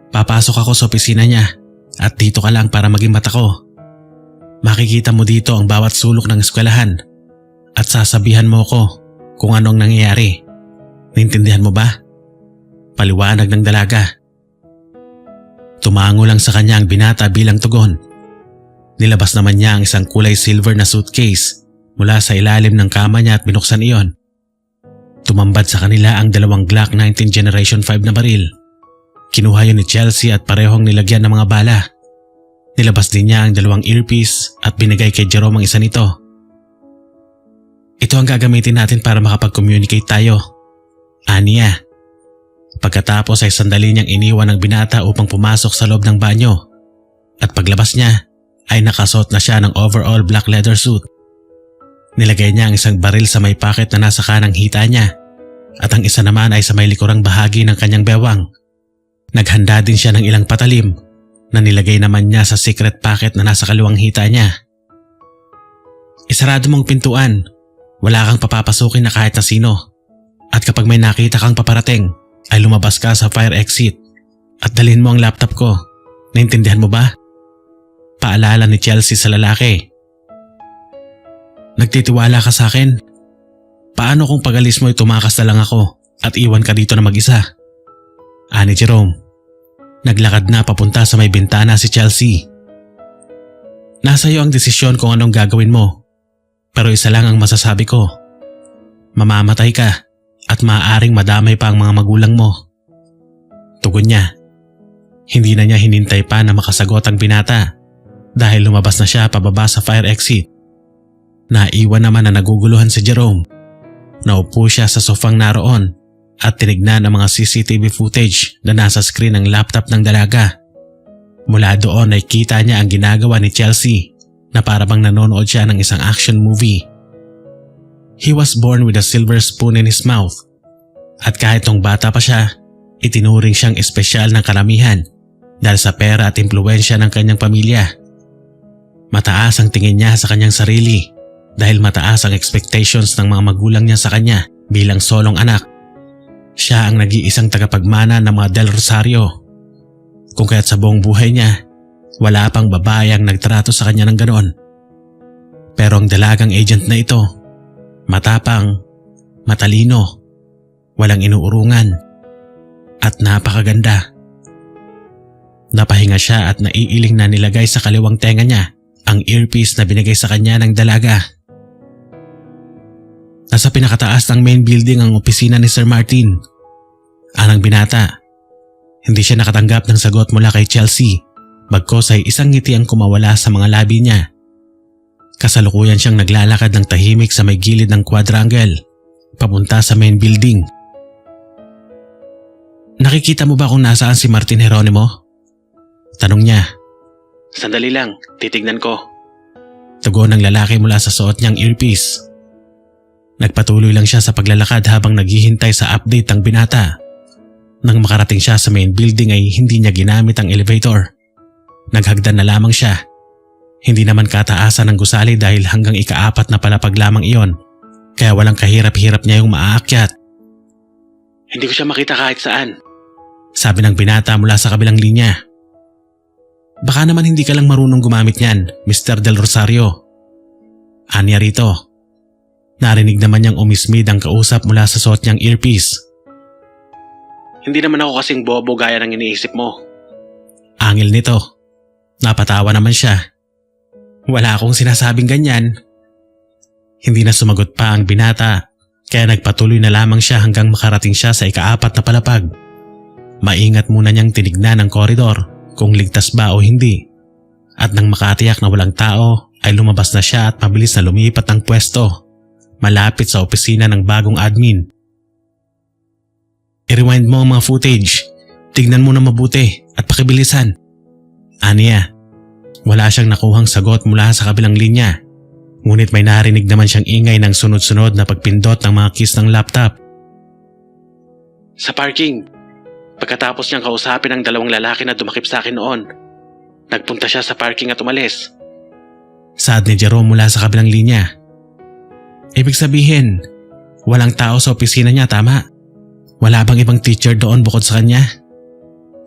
Papasok ako sa opisina niya at dito ka lang para maging mata ko. Makikita mo dito ang bawat sulok ng eskwelahan at sasabihan mo ko kung anong nangyayari. Naintindihan mo ba? Paliwanag ng dalaga. Tumango lang sa kanya ang binata bilang tugon. Nilabas naman niya ang isang kulay silver na suitcase mula sa ilalim ng kama niya at binuksan iyon. Tumambad sa kanila ang dalawang Glock 19 Generation 5 na baril. Kinuha yun ni Chelsea at parehong nilagyan ng mga bala. Nilabas din niya ang dalawang earpiece at binigay kay Jerome ang isa nito. Ito ang gagamitin natin para makapag-communicate tayo. Aniya. Pagkatapos ay sandali niyang iniwan ang binata upang pumasok sa loob ng banyo. At paglabas niya ay nakasuot na siya ng overall black leather suit. Nilagay niya ang isang baril sa may pocket na nasa kanang hita niya at ang isa naman ay sa may likurang bahagi ng kanyang bewang. Naghanda din siya ng ilang patalim na nilagay naman niya sa secret pocket na nasa kaliwang hita niya. Isarado mong pintuan. Wala kang papapasukin na kahit na sino. At kapag may nakita kang paparating, ay lumabas ka sa fire exit at dalhin mo ang laptop ko. Naintindihan mo ba? Paalala ni Chelsea sa lalaki. Nagtitiwala ka sa akin? Paano kung pag-alis mo ay tumakas na lang ako at iwan ka dito na mag-isa? Ani Jerome. Naglakad na papunta sa may bintana si Chelsea. Nasa iyo ang desisyon kung anong gagawin mo. Pero isa lang ang masasabi ko. Mamamatay ka at maaaring madamay pa ang mga magulang mo. Tugon niya. Hindi na niya hinintay pa na makasagot ang binata dahil lumabas na siya pababa sa fire exit. Naiwan naman na naguguluhan si Jerome. Naupo siya sa sofang naroon at tinignan ang mga CCTV footage na nasa screen ng laptop ng dalaga. Mula doon ay kita niya ang ginagawa ni Chelsea na para bang nanonood siya ng isang action movie. He was born with a silver spoon in his mouth at kahit nung bata pa siya, itinuring siyang espesyal ng karamihan dahil sa pera at impluwensya ng kanyang pamilya. Mataas ang tingin niya sa kanyang sarili dahil mataas ang expectations ng mga magulang niya sa kanya bilang solong anak. Siya ang nag-iisang tagapagmana ng mga Del Rosario. Kung kaya't sa buong buhay niya, wala pang babae ang nagtrato sa kanya ng ganon. Pero ang dalagang agent na ito, matapang, matalino, walang inuurungan, at napakaganda. Napahinga siya at naiiling na nilagay sa kaliwang tenga niya ang earpiece na binigay sa kanya ng dalaga. Nasa pinakataas ng main building ang opisina ni Sir Martin. Anang binata. Hindi siya nakatanggap ng sagot mula kay Chelsea, bagkos ay isang ngiti ang kumawala sa mga labi niya. Kasalukuyan siyang naglalakad ng tahimik sa may gilid ng quadrangle, papunta sa main building. Nakikita mo ba kung nasaan si Martin Jeronimo? Tanong niya. Sandali lang, titignan ko. Tugon ng lalaki mula sa suot niyang earpiece. Nagpatuloy lang siya sa paglalakad habang naghihintay sa update ang binata. Nang makarating siya sa main building ay hindi niya ginamit ang elevator. Naghagdan na lamang siya. Hindi naman kataasan ng gusali dahil hanggang ika-4 na palapag lamang iyon. Kaya walang kahirap-hirap niya yung maaakyat. Hindi ko siya makita kahit saan. Sabi ng binata mula sa kabilang linya. Baka naman hindi ka lang marunong gumamit niyan, Mr. Del Rosario. Anya rito. Narinig naman niyang umismid ang kausap mula sa suot niyang earpiece. Hindi naman ako kasing bobo gaya ng iniisip mo. Angil nito. Napatawa naman siya. Wala akong sinasabing ganyan. Hindi na sumagot pa ang binata kaya nagpatuloy na lamang siya hanggang makarating siya sa ika-4 na palapag. Maingat muna niyang tinignan ang koridor kung ligtas ba o hindi. At nang makatiyak na walang tao ay lumabas na siya at mabilis na lumipat ng pwesto malapit sa opisina ng bagong admin. I-rewind mo ang mga footage. Tignan mo na mabuti at pakibilisan. Aniya. Wala siyang nakuhang sagot mula sa kabilang linya. Ngunit may narinig naman siyang ingay ng sunod-sunod na pagpindot ng mga keys ng laptop. Sa parking. Pagkatapos niyang kausapin ang dalawang lalaki na dumakip sa akin noon, nagpunta siya sa parking at umalis. Saad ni Jerome mula sa kabilang linya. Ibig sabihin, walang tao sa opisina niya, tama? Wala bang ibang teacher doon bukod sa kanya?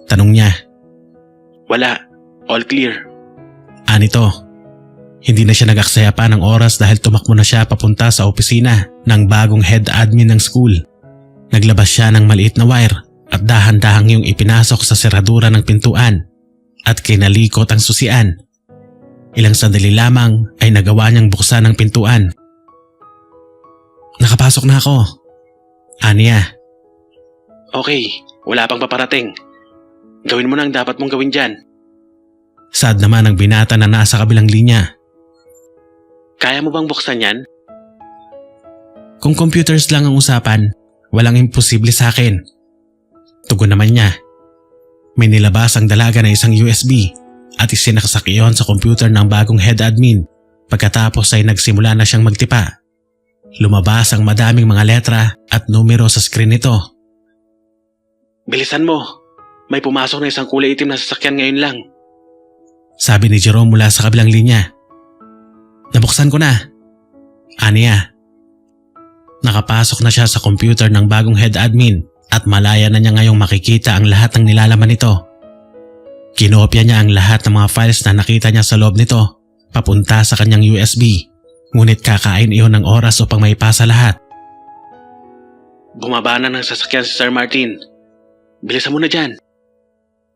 Tanong niya. Wala. All clear. Anito. Hindi na siya nag-aksaya pa ng oras dahil tumakbo na siya papunta sa opisina ng bagong head admin ng school. Naglabas siya ng maliit na wire at dahan-dahang yung ipinasok sa seradura ng pintuan at kinalikot ang susian. Ilang sandali lamang ay nagawa niyang buksan ang pintuan. Nakapasok na ako. Aniya. Okay, wala pang paparating. Gawin mo na ang dapat mong gawin dyan. Sad naman ang binata na nasa kabilang linya. Kaya mo bang buksan yan? Kung computers lang ang usapan, walang imposible sa akin. Tugon naman niya. May nilabas ang dalaga na isang USB at isinaksak iyon sa computer ng bagong head admin. Pagkatapos ay nagsimula na siyang magtipa. Lumabas ang madaming mga letra at numero sa screen nito. Bilisan mo. May pumasok na isang kulay itim na sasakyan ngayon lang. Sabi ni Jerome mula sa kabilang linya. Nabuksan ko na. Aniya. Nakapasok na siya sa computer ng bagong head admin at malaya na niya ngayong makikita ang lahat ng nilalaman nito. Kinopya niya ang lahat ng mga files na nakita niya sa loob nito papunta sa kanyang USB. Ngunit kakain iyon ng oras upang maipasa lahat. Bumaba na ng sasakyan si Sir Martin. Bilisan mo na dyan.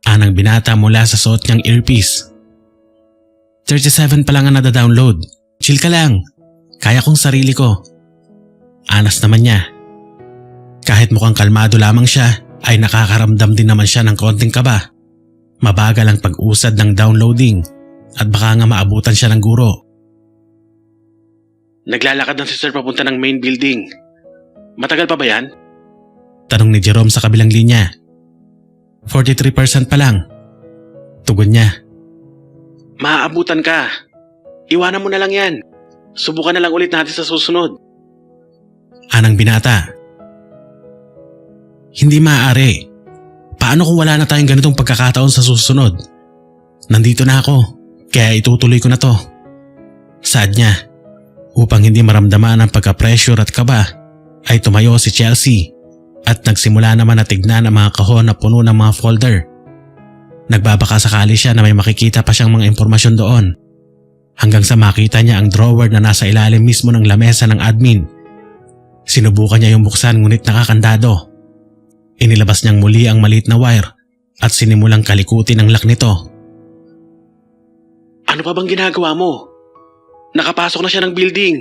Anang binata mula sa suot niyang earpiece. 37 pa lang ang nada-download. Chill ka lang. Kaya kong sarili ko. Anas naman niya. Kahit mukhang kalmado lamang siya, ay nakakaramdam din naman siya ng konting kaba. Mabagal ang pag-usad ng downloading at baka nga maabutan siya ng guro. Naglalakad na si Sir papunta ng main building. Matagal pa ba yan? Tanong ni Jerome sa kabilang linya. 43% pa lang. Tugon niya. Maaabutan ka. Iwanan mo na lang yan. Subukan na lang ulit natin sa susunod. Anang binata. Hindi maaari. Paano kung wala na tayong ganitong pagkakataon sa susunod? Nandito na ako, kaya itutuloy ko na to. Sad niya. Upang hindi maramdaman ang pagka-pressure at kaba, ay tumayo si Chelsea at nagsimula naman na tignan ang mga kahon na puno ng mga folder. Nagbabaka sakali siya na may makikita pa siyang mga impormasyon doon. Hanggang sa makita niya ang drawer na nasa ilalim mismo ng lamesa ng admin. Sinubukan niya yung buksan ngunit nakakandado. Inilabas niyang muli ang maliit na wire at sinimulang kalikutin ang lock nito. Ano pa bang ginagawa mo? Nakapasok na siya ng building.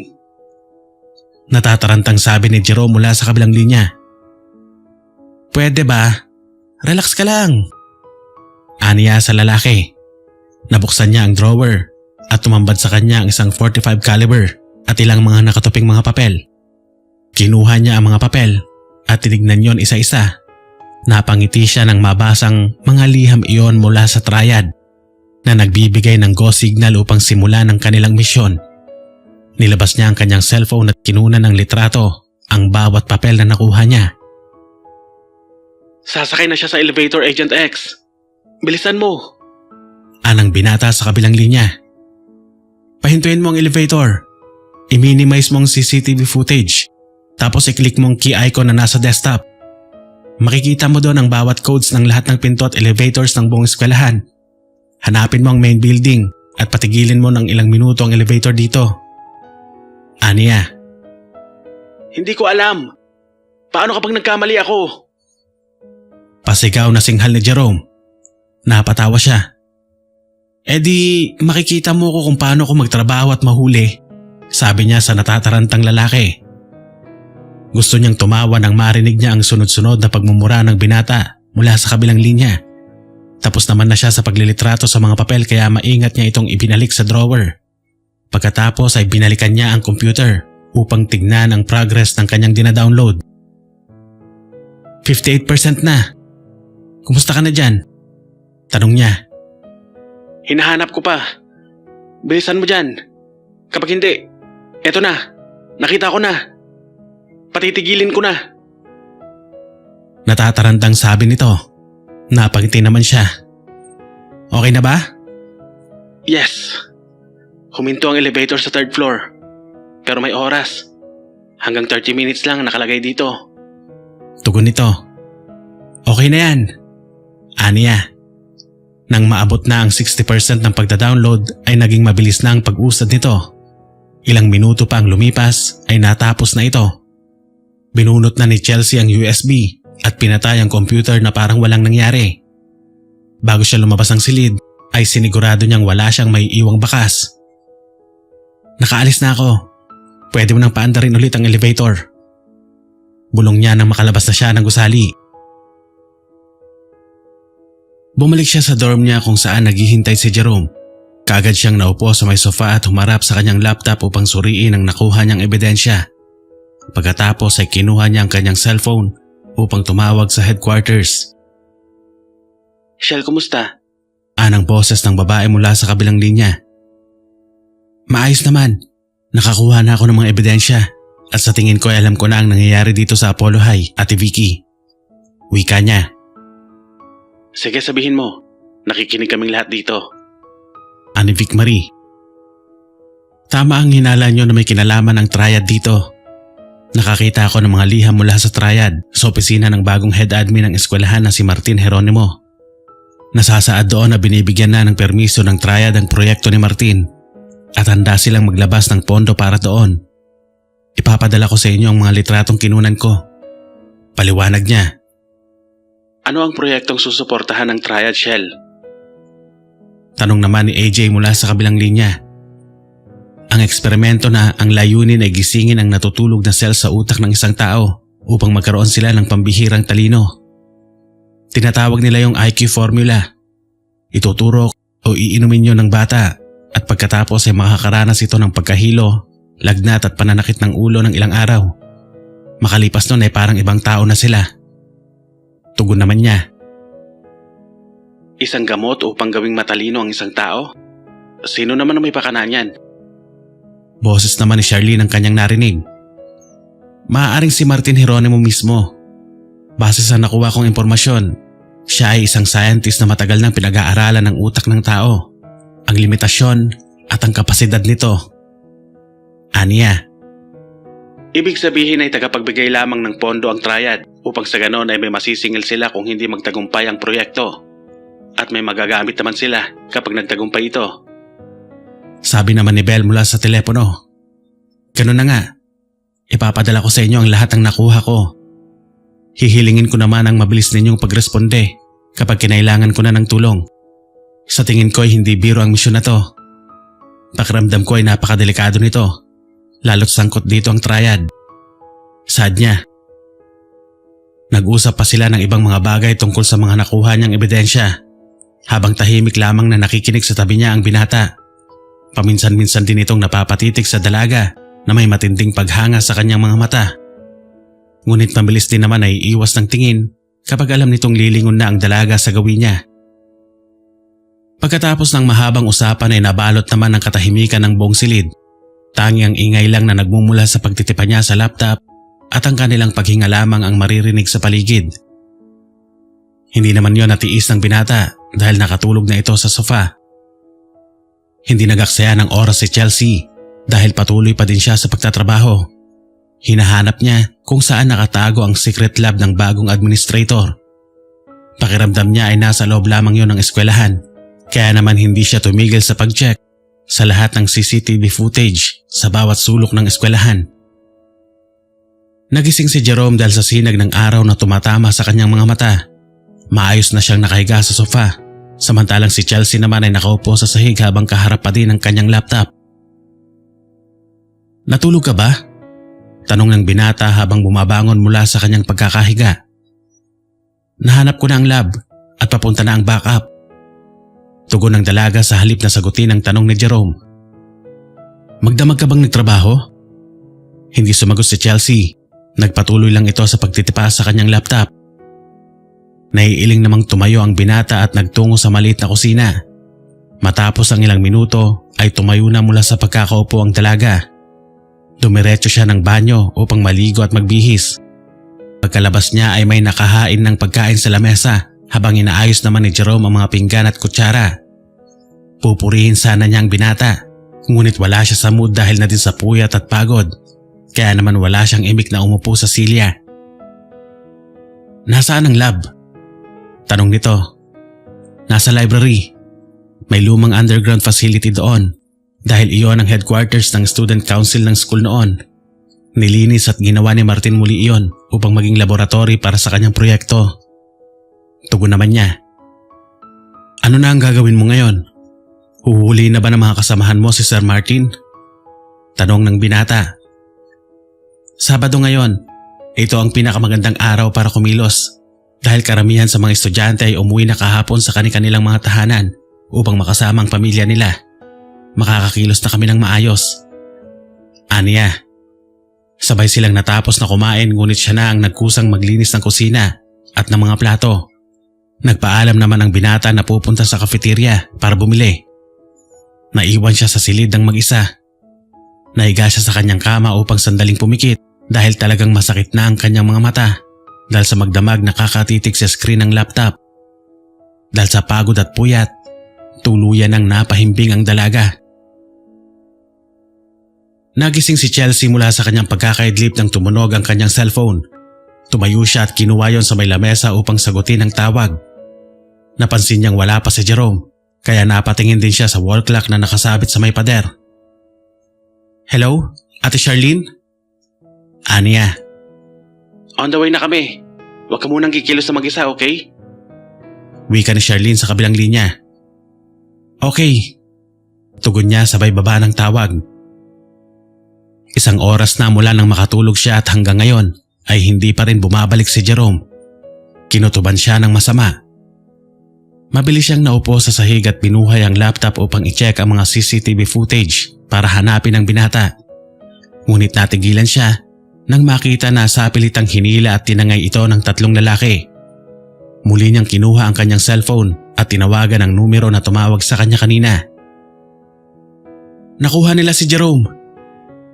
Natatarantang sabi ni Jerome mula sa kabilang linya. Pwede ba? Relax ka lang. Aniya sa lalaki. Nabuksan niya ang drawer at tumambad sa kanya ang isang .45 caliber at ilang mga nakatuping mga papel. Kinuha niya ang mga papel at tinignan yon isa-isa. Napangiti siya ng mabasang mga liham iyon mula sa triad na nagbibigay ng go signal upang simulan ang kanilang misyon. Nilabas niya ang kanyang cellphone at kinunan ng litrato ang bawat papel na nakuha niya. Sasakay na siya sa elevator, Agent X. Bilisan mo. Anang binata sa kabilang linya. Pahintuin mo ang elevator. I-minimize mo ang CCTV footage. Tapos i-click mo ang key icon na nasa desktop. Makikita mo doon ang bawat codes ng lahat ng pinto at elevators ng buong eskwelahan. Hanapin mo ang main building at patigilin mo ng ilang minuto ang elevator dito. Aniya. Hindi ko alam. Paano kapag nagkamali ako? Pasigaw na singhal ni Jerome. Napatawa siya. Di makikita mo ko kung paano ko magtrabaho at mahuli, sabi niya sa natatarantang lalaki. Gusto niyang tumawa nang marinig niya ang sunod-sunod na pagmumura ng binata mula sa kabilang linya. Tapos naman na siya sa paglilitrato sa mga papel kaya maingat niya itong ibinalik sa drawer. Pagkatapos ay binalikan niya ang computer upang tignan ang progress ng kanyang dinadownload. 58% na. Kumusta ka na dyan? Tanong niya. Hinahanap ko pa. Bilisan mo dyan. Kapag hindi, eto na. Nakita ko na. Patitigilin ko na. Natatarantang sabi nito. Napangiti naman siya. Okay na ba? Yes. Huminto ang elevator sa 3rd floor. Pero may oras. Hanggang 30 minutes lang nakalagay dito. Tugon nito. Okay na yan. Aniya. Nang maabot na ang 60% ng pagda-download ay naging mabilis na ang pag-usad nito. Ilang minuto pa ang lumipas ay natapos na ito. Binunot na ni Chelsea ang USB at pinatay ang computer na parang walang nangyari. Bago siya lumabas ng silid ay sinigurado niyang wala siyang may iwang bakas. Nakaalis na ako. Pwede mo nang paandarin ulit ang elevator. Bulong niya nang makalabas na siya ng gusali. Bumalik siya sa dorm niya kung saan naghihintay si Jerome. Kaagad siyang naupo sa may sofa at humarap sa kanyang laptop upang suriin ang nakuha niyang ebidensya. Pagkatapos ay kinuha niya ang kanyang cellphone upang tumawag sa headquarters. Shell, kumusta? Anang boses ng babae mula sa kabilang linya. Maayos naman. Nakakuha na ako ng mga ebidensya at sa tingin ko ay alam ko na ang nangyayari dito sa Apollo High, Ate Vicky. Wika niya. Sige, sabihin mo. Nakikinig kaming lahat dito. Ani Vic Marie. Tama ang hinala niyo na may kinalaman ang triad dito. Nakakita ako ng mga liham mula sa triad sa opisina ng bagong head admin ng eskwelahan na si Martin Geronimo. Nasasaad doon na binibigyan na ng permiso ng triad ang proyekto ni Martin at handa silang maglabas ng pondo para doon. Ipapadala ko sa inyo ang mga litratong kinunan ko. Paliwanag niya. Ano ang proyektong susuportahan ng triad, Shell? Tanong naman ni AJ mula sa kabilang linya. Ang eksperimento na ang layunin ay gisingin ang natutulog na cell sa utak ng isang tao upang magkaroon sila ng pambihirang talino. Tinatawag nila yung IQ formula. Ituturo o iinumin yun ng bata at pagkatapos ay makakaranas ito ng pagkahilo, lagnat at pananakit ng ulo ng ilang araw. Makalipas nun ay parang ibang tao na sila. Tugon naman niya. Isang gamot upang gawing matalino ang isang tao? Sino naman ang may pakana niyan? Boses naman ni Charlene ang kanyang narinig. Maaaring si Martin Jeronimo mismo. Base sa nakuha kong impormasyon, siya ay isang scientist na matagal nang pinag-aaralan ng utak ng tao, ang limitasyon at ang kapasidad nito. Aniya. Ibig sabihin ay tagapagbigay lamang ng pondo ang triad upang sa ganon ay may masisingil sila kung hindi magtagumpay ang proyekto. At may magagamit naman sila kapag nagtagumpay ito. Sabi naman ni Belle mula sa telepono. Ganun na nga. Ipapadala ko sa inyo ang lahat ng nakuha ko. Hihilingin ko naman ang mabilis ninyong pagresponde kapag kinailangan ko na ng tulong. Sa tingin ko ay hindi biro ang misyon na to. Pakiramdam ko ay napakadelikado nito. Lalo't sangkot dito ang triad. Sad niya. Nag-usap pa sila ng ibang mga bagay tungkol sa mga nakuha niyang ebidensya. Habang tahimik lamang na nakikinig sa tabi niya ang binata. Paminsan-minsan din itong napapatitig sa dalaga na may matinding paghanga sa kanyang mga mata. Ngunit mabilis din naman ay iwas ng tingin kapag alam nitong lilingon na ang dalaga sa gawin niya. Pagkatapos ng mahabang usapan ay nabalot naman ang katahimikan ng buong silid. Tangi ang ingay lang na nagmumula sa pagtitipa niya sa laptop at ang kanilang paghinga lamang ang maririnig sa paligid. Hindi naman yon natiis ng binata dahil nakatulog na ito sa sofa. Hindi nagaksaya ng oras si Chelsea dahil patuloy pa din siya sa pagtatrabaho. Hinahanap niya kung saan nakatago ang secret lab ng bagong administrator. Pakiramdam niya ay nasa loob lamang yon ng eskwelahan, kaya naman hindi siya tumigil sa pag-check sa lahat ng CCTV footage sa bawat sulok ng eskwelahan. Nagising si Jerome dahil sa sinag ng araw na tumatama sa kanyang mga mata. Maayos na siyang nakahiga sa sofa, samantalang si Chelsea naman ay nakaupo sa sahig habang kaharap pa din ang kanyang laptop. Natulog ka ba? Tanong ng binata habang bumabangon mula sa kanyang pagkakahiga. Nahanap ko na ang lab at papunta na ang backup. Tugon ng dalaga sa halip na sagutin ang tanong ni Jerome. Magdamag ka bang nagtrabaho? Hindi sumagot si Chelsea. Nagpatuloy lang ito sa pagtitipa sa kanyang laptop. Naiiling namang tumayo ang binata at nagtungo sa maliit na kusina. Matapos ang ilang minuto ay tumayo na mula sa pagkakaupo ang dalaga. Dumiretso siya ng banyo upang maligo at magbihis. Pagkalabas niya ay may nakahain ng pagkain sa lamesa habang inaayos naman ni Jerome ang mga pinggan at kutsara. Pupurihin sana niya ang binata, ngunit wala siya sa mood dahil na din sa puyat at pagod. Kaya naman wala siyang imik na umupo sa silya. Nasaan ang lab? Tanong nito. Nasa library. May lumang underground facility doon dahil iyon ang headquarters ng student council ng school noon. Nilinis at ginawa ni Martin muli iyon upang maging laboratory para sa kanyang proyekto. Tugon naman niya. Ano na ang gagawin mo ngayon? Huhuli na ba ng mga kasamahan mo si Sir Martin? Tanong ng binata. Sabado ngayon, ito ang pinakamagandang araw para kumilos. Dahil karamihan sa mga estudyante ay umuwi na kahapon sa kanilang mga tahanan upang makasama ang pamilya nila. Makakakilos na kami ng maayos. Aniya. Sabay silang natapos na kumain ngunit siya na ang nagkusang maglinis ng kusina at ng mga plato. Nagpaalam naman ang binata na pupunta sa cafeteria para bumili. Naiwan siya sa silid ng mag-isa. Nahiga siya sa kanyang kama upang sandaling pumikit dahil talagang masakit na ang kanyang mga mata. Dahil sa magdamag na kakatitig sa screen ng laptop. Dahil sa pagod at puyat, tuluyan ang napahimbing ang dalaga. Nagising si Chelsea mula sa kanyang pagkakaidlip nang tumunog ang kanyang cellphone. Tumayo siya at kinuha yon sa may lamesa upang sagutin ang tawag. Napansin niyang wala pa si Jerome, kaya napatingin din siya sa wall clock na nakasabit sa may pader. Hello, Ate Charlene? Aniya. On the way na kami. Huwag ka munang kikilos na mag-isa, okay? Wika ni Charlene sa kabilang linya. Okay. Tugon niya sabay baba ng tawag. Isang oras na mula nang makatulog siya at hanggang ngayon ay hindi pa rin bumabalik si Jerome. Kinutuban siya ng masama. Mabilis siyang naupo sa sahig at binuhay ang laptop upang i-check ang mga CCTV footage para hanapin ang binata. Ngunit natigilan siya nang makita na sa pilitang hinila at tinangay ito ng 3 lalaki. Muli niyang kinuha ang kanyang cellphone at tinawagan ang numero na tumawag sa kanya kanina. Nakuha nila si Jerome.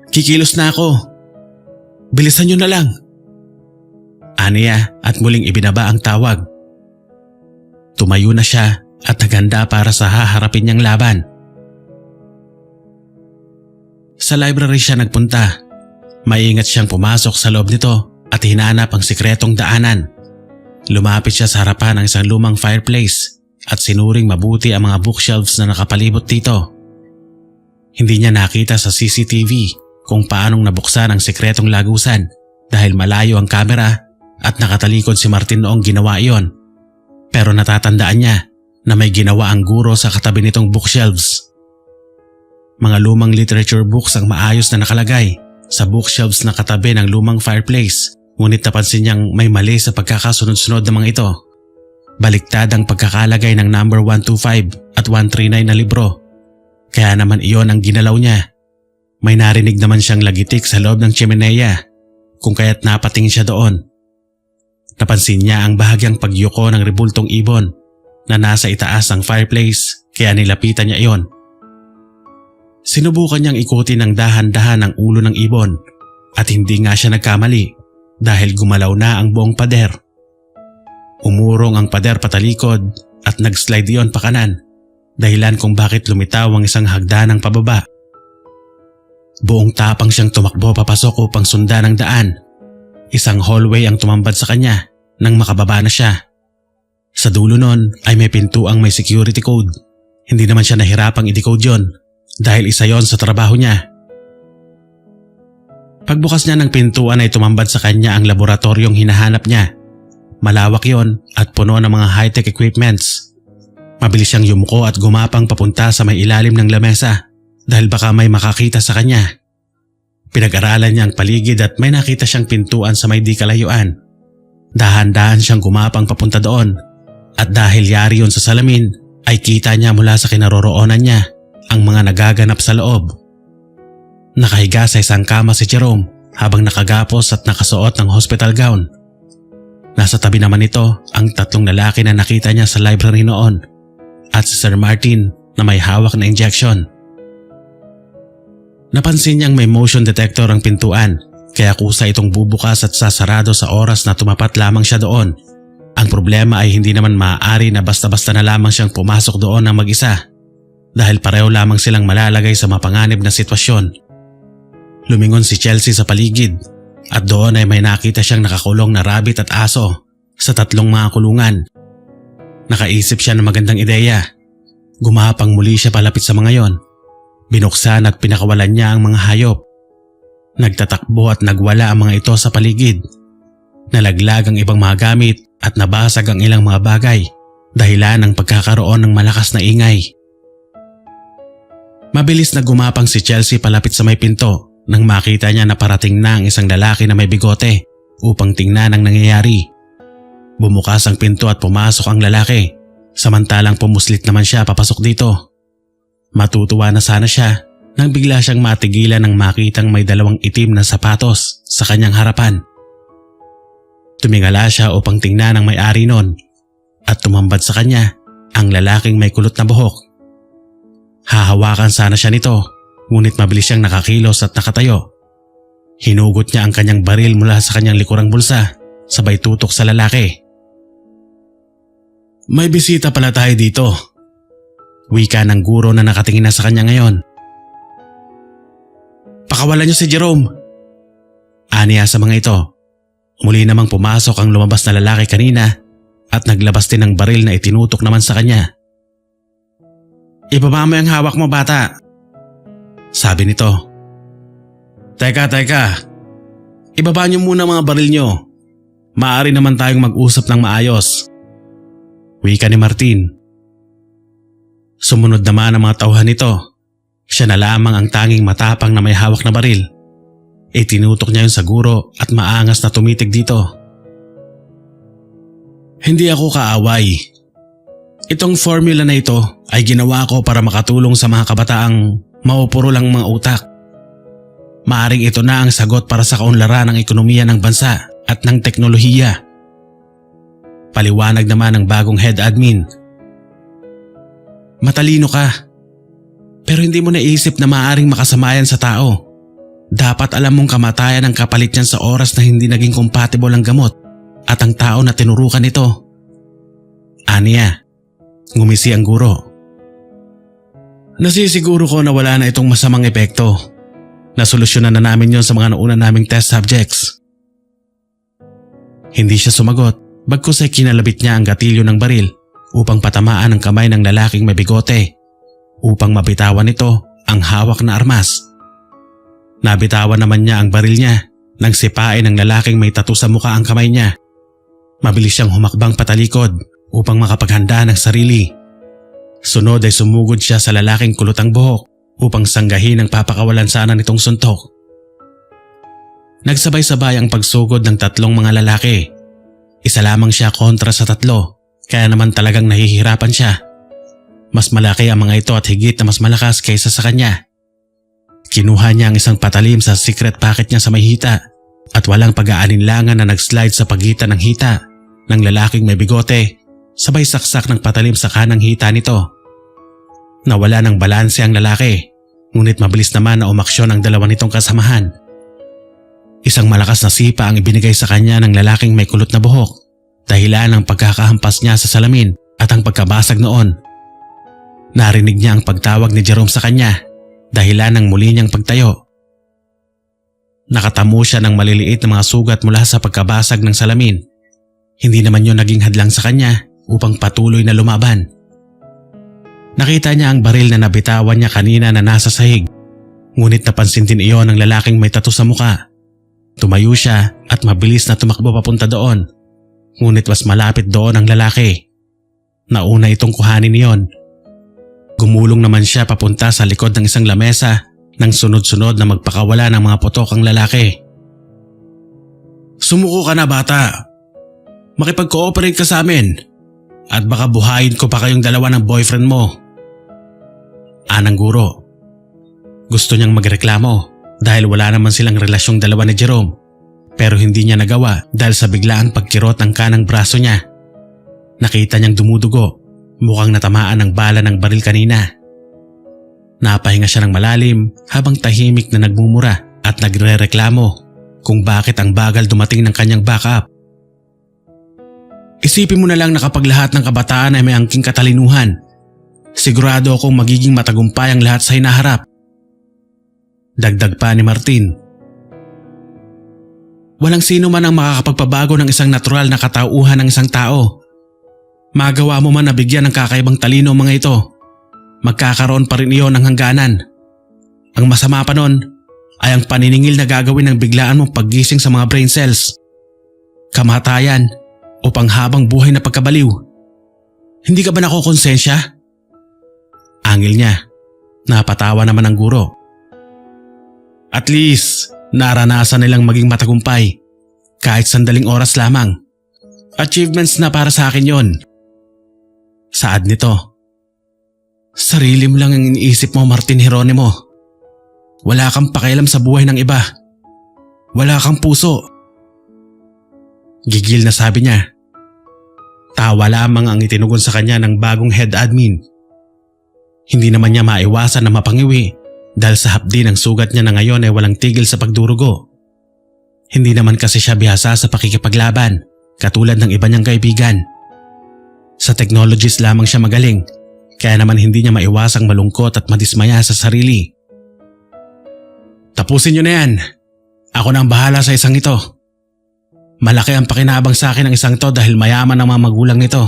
Kikilos na ako. Bilisan niyo na lang. Aniya at muling ibinaba ang tawag. Tumayo na siya at naghanda para sa haharapin niyang laban. Sa library siya nagpunta. Maingat siyang pumasok sa loob nito at hinanap ang sikretong daanan. Lumapit siya sa harapan ng isang lumang fireplace at sinuring mabuti ang mga bookshelves na nakapalibot dito. Hindi niya nakita sa CCTV kung paanong nabuksan ang sikretong lagusan dahil malayo ang kamera at nakatalikod si Martin noong ginawa iyon. Pero natatandaan niya na may ginawa ang guro sa katabi nitong bookshelves. Mga lumang literature books ang maayos na nakalagay sa bookshelves na katabi ng lumang fireplace, ngunit napansin niyang may mali sa pagkakasunod-sunod ng mga ito. Baliktad ang pagkakalagay ng number 125 at 139 na libro. Kaya naman iyon ang ginalaw niya. May narinig naman siyang lagitik sa loob ng chimenea, kung kaya't napatingin siya doon. Napansin niya ang bahagyang pagyuko ng rebultong ibon na nasa itaas ng fireplace, kaya nilapitan niya iyon. Sinubukan niyang ikutin ng dahan-dahan ang ulo ng ibon at hindi nga siya nagkamali dahil gumalaw na ang buong pader. Umurong ang pader patalikod at nag-slide iyon pa kanan, dahilan kung bakit lumitaw ang isang hagdanang pababa. Buong tapang siyang tumakbo papasok upang sundan ang daan. Isang hallway ang tumambad sa kanya nang makababa na siya. Sa dulo nun ay may pintuang may security code. Hindi naman siya nahirapang i-decode yun dahil isa yon sa trabaho niya. Pagbukas niya ng pintuan ay tumambad sa kanya ang laboratoryong hinahanap niya. Malawak yon at puno ng mga high-tech equipments. Mabilis siyang yumuko at gumapang papunta sa may ilalim ng lamesa dahil baka may makakita sa kanya. Pinag-aralan niya ang paligid at may nakita siyang pintuan sa may di kalayuan. Dahan-dahan siyang gumapang papunta doon at dahil yari yun sa salamin ay kita niya mula sa kinaroroonan niya ang mga nagaganap sa loob. Nakahiga sa isang kama si Jerome habang nakagapos at nakasuot ng hospital gown. Nasa tabi naman nito ang 3 lalaki na nakita niya sa library noon at si Sir Martin na may hawak na injection. Napansin niyang may motion detector ang pintuan kaya kusa itong bubukas at sasarado sa oras na tumapat lamang siya doon. Ang problema ay hindi naman maaari na basta-basta na lamang siyang pumasok doon ng mag-isa dahil pareho lamang silang malalagay sa mapanganib na sitwasyon. Lumingon si Chelsea sa paligid at doon ay may nakita siyang nakakulong na rabbit at aso sa 3 mga kulungan. Nakaisip siya ng magandang ideya. Gumapang muli siya palapit sa mga yon. Binuksan at pinakawalan niya ang mga hayop. Nagtatakbo at nagwala ang mga ito sa paligid. Nalaglag ang ibang mga gamit at nabasag ang ilang mga bagay dahilan ng pagkakaroon ng malakas na ingay. Mabilis na gumapang si Chelsea palapit sa may pinto nang makita niya na parating na ang isang lalaki na may bigote upang tingnan ang nangyayari. Bumukas ang pinto at pumasok ang lalaki, samantalang pumuslit naman siya papasok dito. Matutuwa na sana siya nang bigla siyang matigilan nang makitang may 2 itim na sapatos sa kanyang harapan. Tumingala siya upang tingnan ang may-ari nun at tumambad sa kanya ang lalaking may kulot na buhok. Hahawakan sana siya nito, ngunit mabilis siyang nakakilos at nakatayo. Hinugot niya ang kanyang baril mula sa kanyang likurang bulsa, sabay tutok sa lalaki. May bisita pala tayo dito. Wika ng guro na nakatingin na sa kanya ngayon. Pakawalan niyo si Jerome. Aniya sa mga ito. Muli namang pumasok ang lumabas na lalaki kanina at naglabas din ng baril na itinutok naman sa kanya. Ibaba mo yung hawak mo, bata. Sabi nito. Teka. Ibaba niyo muna mga baril niyo. Maaari naman tayong mag-usap ng maayos. Wika ni Martin. Sumunod naman ang mga tauhan nito. Siya na lamang ang tanging matapang na may hawak na baril. Tinutok niya yun sa guro at maangas na tumitig dito. Hindi ako kaaway. Itong formula na ito ay ginawa ko para makatulong sa mga kabataang maupuro lang mga utak. Maaring ito na ang sagot para sa kaunlaran ng ekonomiya ng bansa at ng teknolohiya. Paliwanag naman ng bagong head admin. Matalino ka, pero hindi mo naisip na maaaring makasamayan sa tao. Dapat alam mong kamatayan ang kapalit niyan sa oras na hindi naging compatible ang gamot at ang tao na tinurukan nito. Aniya, ngumisi ang guro. Nasisiguro ko na wala na itong masamang epekto. Nasolusyonan na namin yon sa mga nauna naming test subjects. Hindi siya sumagot, bagkus ay kinalabit niya ang gatilyo ng baril upang patamaan ang kamay ng lalaking may bigote upang mabitawan nito ang hawak na armas. Nabitawan naman niya ang baril niya nang sipain ng lalaking may tattoo sa mukha ang kamay niya. Mabilis siyang humakbang patalikod upang makapaghanda ng sarili. Sunod ay sumugod siya sa lalaking kulotang buhok upang sanggahin ang papakawalan sana nitong suntok. Nagsabay-sabay ang pagsugod ng tatlong mga lalaki. Isa lamang siya kontra sa tatlo, kaya naman talagang nahihirapan siya. Mas malaki ang mga ito at higit na mas malakas kaysa sa kanya. Kinuha niya ang isang patalim sa secret pocket niya sa may hita at walang pag-aalinlangan na nag-slide sa pagitan ng hita ng lalaking may bigote, sabay saksak ng patalim sa kanang hita nito. Nawala ng balanse ang lalaki, ngunit mabilis naman na umaksyon ang dalawa nitong kasamahan. Isang malakas na sipa ang ibinigay sa kanya ng lalaking may kulot na buhok, dahilan ng pagkakahampas niya sa salamin at ang pagkabasag noon. Narinig niya ang pagtawag ni Jerome sa kanya, dahilan ng muli niyang pagtayo. Nakatamo siya ng maliliit na mga sugat mula sa pagkabasag ng salamin. Hindi naman yun naging hadlang sa kanya upang patuloy na lumaban. Nakita niya ang baril na nabitawan niya kanina na nasa sahig, ngunit napansin din iyon ng lalaking may tattoo sa mukha. Tumayo siya at mabilis na tumakbo papunta doon, ngunit mas malapit doon ang lalaki. Nauna itong kuhanin niyon. Gumulong naman siya papunta sa likod ng isang lamesa nang sunod-sunod na magpakawala ng mga putok ang lalaki. Sumuko ka na, bata. Makipag-cooperate ka sa amin at baka buhayin ko pa kayong dalawa ng boyfriend mo. Anang guro. Gusto niyang magreklamo dahil wala naman silang relasyong dalawa ni Jerome, pero hindi niya nagawa dahil sa biglaang pagkirot ng kanang braso niya. Nakita niyang dumudugo, mukhang natamaan ng bala ng baril kanina. Napahinga siya ng malalim habang tahimik na nagmumura at nagrereklamo kung bakit ang bagal dumating ng kanyang backup. Isipin mo na lang na kapag lahat ng kabataan ay may angking katalinuhan, sigurado akong magiging matagumpay ang lahat sa hinaharap. Dagdag pa ni Martin. Walang sino man ang makakapagpabago ng isang natural na katauhan ng isang tao. Magawa mo man na bigyan ng kakaibang talino mga ito, magkakaroon pa rin iyon ng hangganan. Ang masama pa nun ay ang paniningil na gagawin ng biglaan mong paggising sa mga brain cells. Kamatayan o panghabang buhay na pagkabaliw. Hindi ka ba nakokonsensya? Angil niya. Napatawa naman ang guro. At least, naranasan nilang maging matagumpay. Kahit sandaling oras lamang. Achievements na para sa akin yon. Saad nito. Sarili mo lang ang iniisip mo, Martin Jeronimo. Wala kang pakialam sa buhay ng iba. Wala kang puso. Gigil na sabi niya. Tawa lamang ang itinugon sa kanya ng bagong head admin. Hindi naman niya maiwasan na mapangiwi dahil sa hapdi ng sugat niya na ngayon ay walang tigil sa pagdurugo. Hindi naman kasi siya bihasa sa pakikipaglaban katulad ng iba niyang kaibigan. Sa technologies lamang siya magaling, kaya naman hindi niya maiwasang malungkot at madismaya sa sarili. Tapusin niyo na yan. Ako na ang bahala sa isang ito. Malaki ang pakinabang sa akin ng isang to dahil mayaman ang mga magulang nito.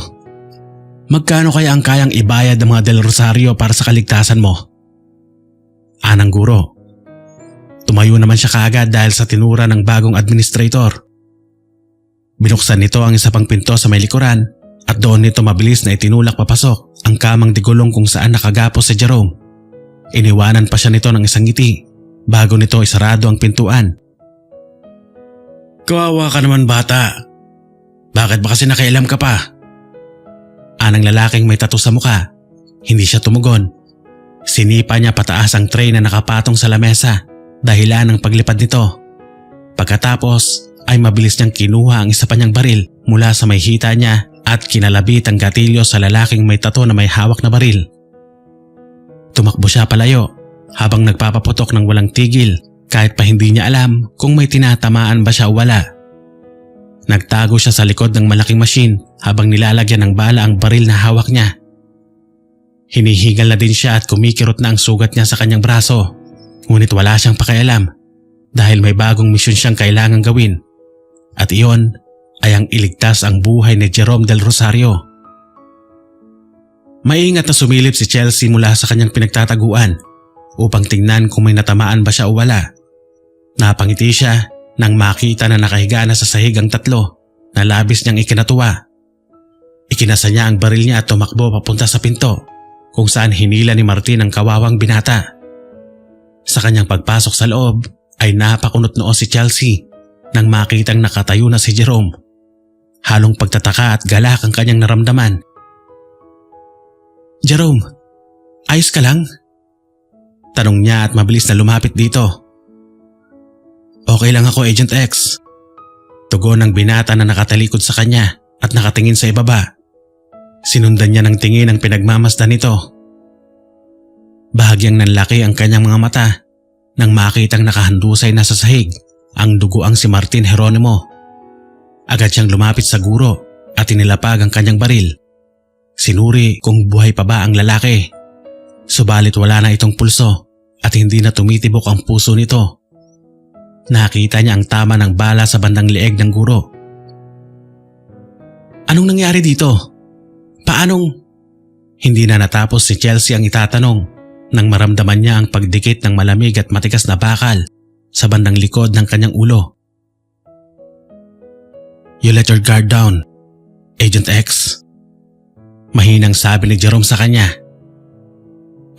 Magkano kaya ang kayang ibayad ng mga Del Rosario para sa kaligtasan mo? Anang guro. Tumayo naman siya kaagad dahil sa tinura ng bagong administrator. Binuksan nito ang isa pang pinto sa may likuran at doon nito mabilis na itinulak papasok ang kamang digulong kung saan nakagapos si Jerome. Iniwanan pa siya nito ng isang ngiti bago nito isarado ang pintuan. Kawawa ka naman bata. Bakit ba kasi nakailam ka pa? Anang lalaking may tattoo sa muka. Hindi siya tumugon. Sinipa niya pataas ang tray na nakapatong sa lamesa dahilan ng paglipad nito. Pagkatapos ay mabilis niyang kinuha ang isa pa niyang baril mula sa may hita niya at kinalabit ang gatilyo sa lalaking may tattoo na may hawak na baril. Tumakbo siya palayo habang nagpapaputok ng walang tigil kahit pa hindi niya alam kung may tinatamaan ba siya o wala. Nagtago siya sa likod ng malaking machine habang nilalagyan ng bala ang baril na hawak niya. Hinihingal na din siya at kumikirot na ang sugat niya sa kanyang braso. Ngunit wala siyang pakialam dahil may bagong misyon siyang kailangang gawin. At iyon ay ang iligtas ang buhay ni Jerome Del Rosario. Maingat na sumilip si Chelsea mula sa kanyang pinagtataguan upang tingnan kung may natamaan ba siya o wala. Napangiti siya nang makita na nakahiga na sa sahig ang tatlo na labis niyang ikinatuwa. Ikinasa niya ang baril niya at tumakbo papunta sa pinto kung saan hinila ni Martin ang kawawang binata. Sa kanyang pagpasok sa loob ay napakunot noo si Chelsea nang makitang nakatayo na si Jerome. Halong pagtataka at galak ang kanyang naramdaman. Jerome, ayos ka lang? Tanong niya at mabilis na lumapit dito. Okay lang ako, Agent X. Tugon ng binata na nakatalikod sa kanya at nakatingin sa ibaba. Sinundan niya ng tingin ang pinagmamasdan nito. Bahagyang nanlaki ang kanyang mga mata nang makitang nakahandusay na sa sahig ang duguang si Martin Geronimo. Agad siyang lumapit sa guro at inilapag ang kanyang baril. Sinuri kung buhay pa ba ang lalaki. Subalit wala na itong pulso at hindi na tumitibok ang puso nito. Nakita niya ang tama ng bala sa bandang leeg ng guro. Anong nangyari dito? Paanong? Hindi na natapos si Chelsea ang itatanong nang maramdaman niya ang pagdikit ng malamig at matigas na bakal sa bandang likod ng kanyang ulo. You let your guard down, Agent X. Mahinang sabi ni Jerome sa kanya.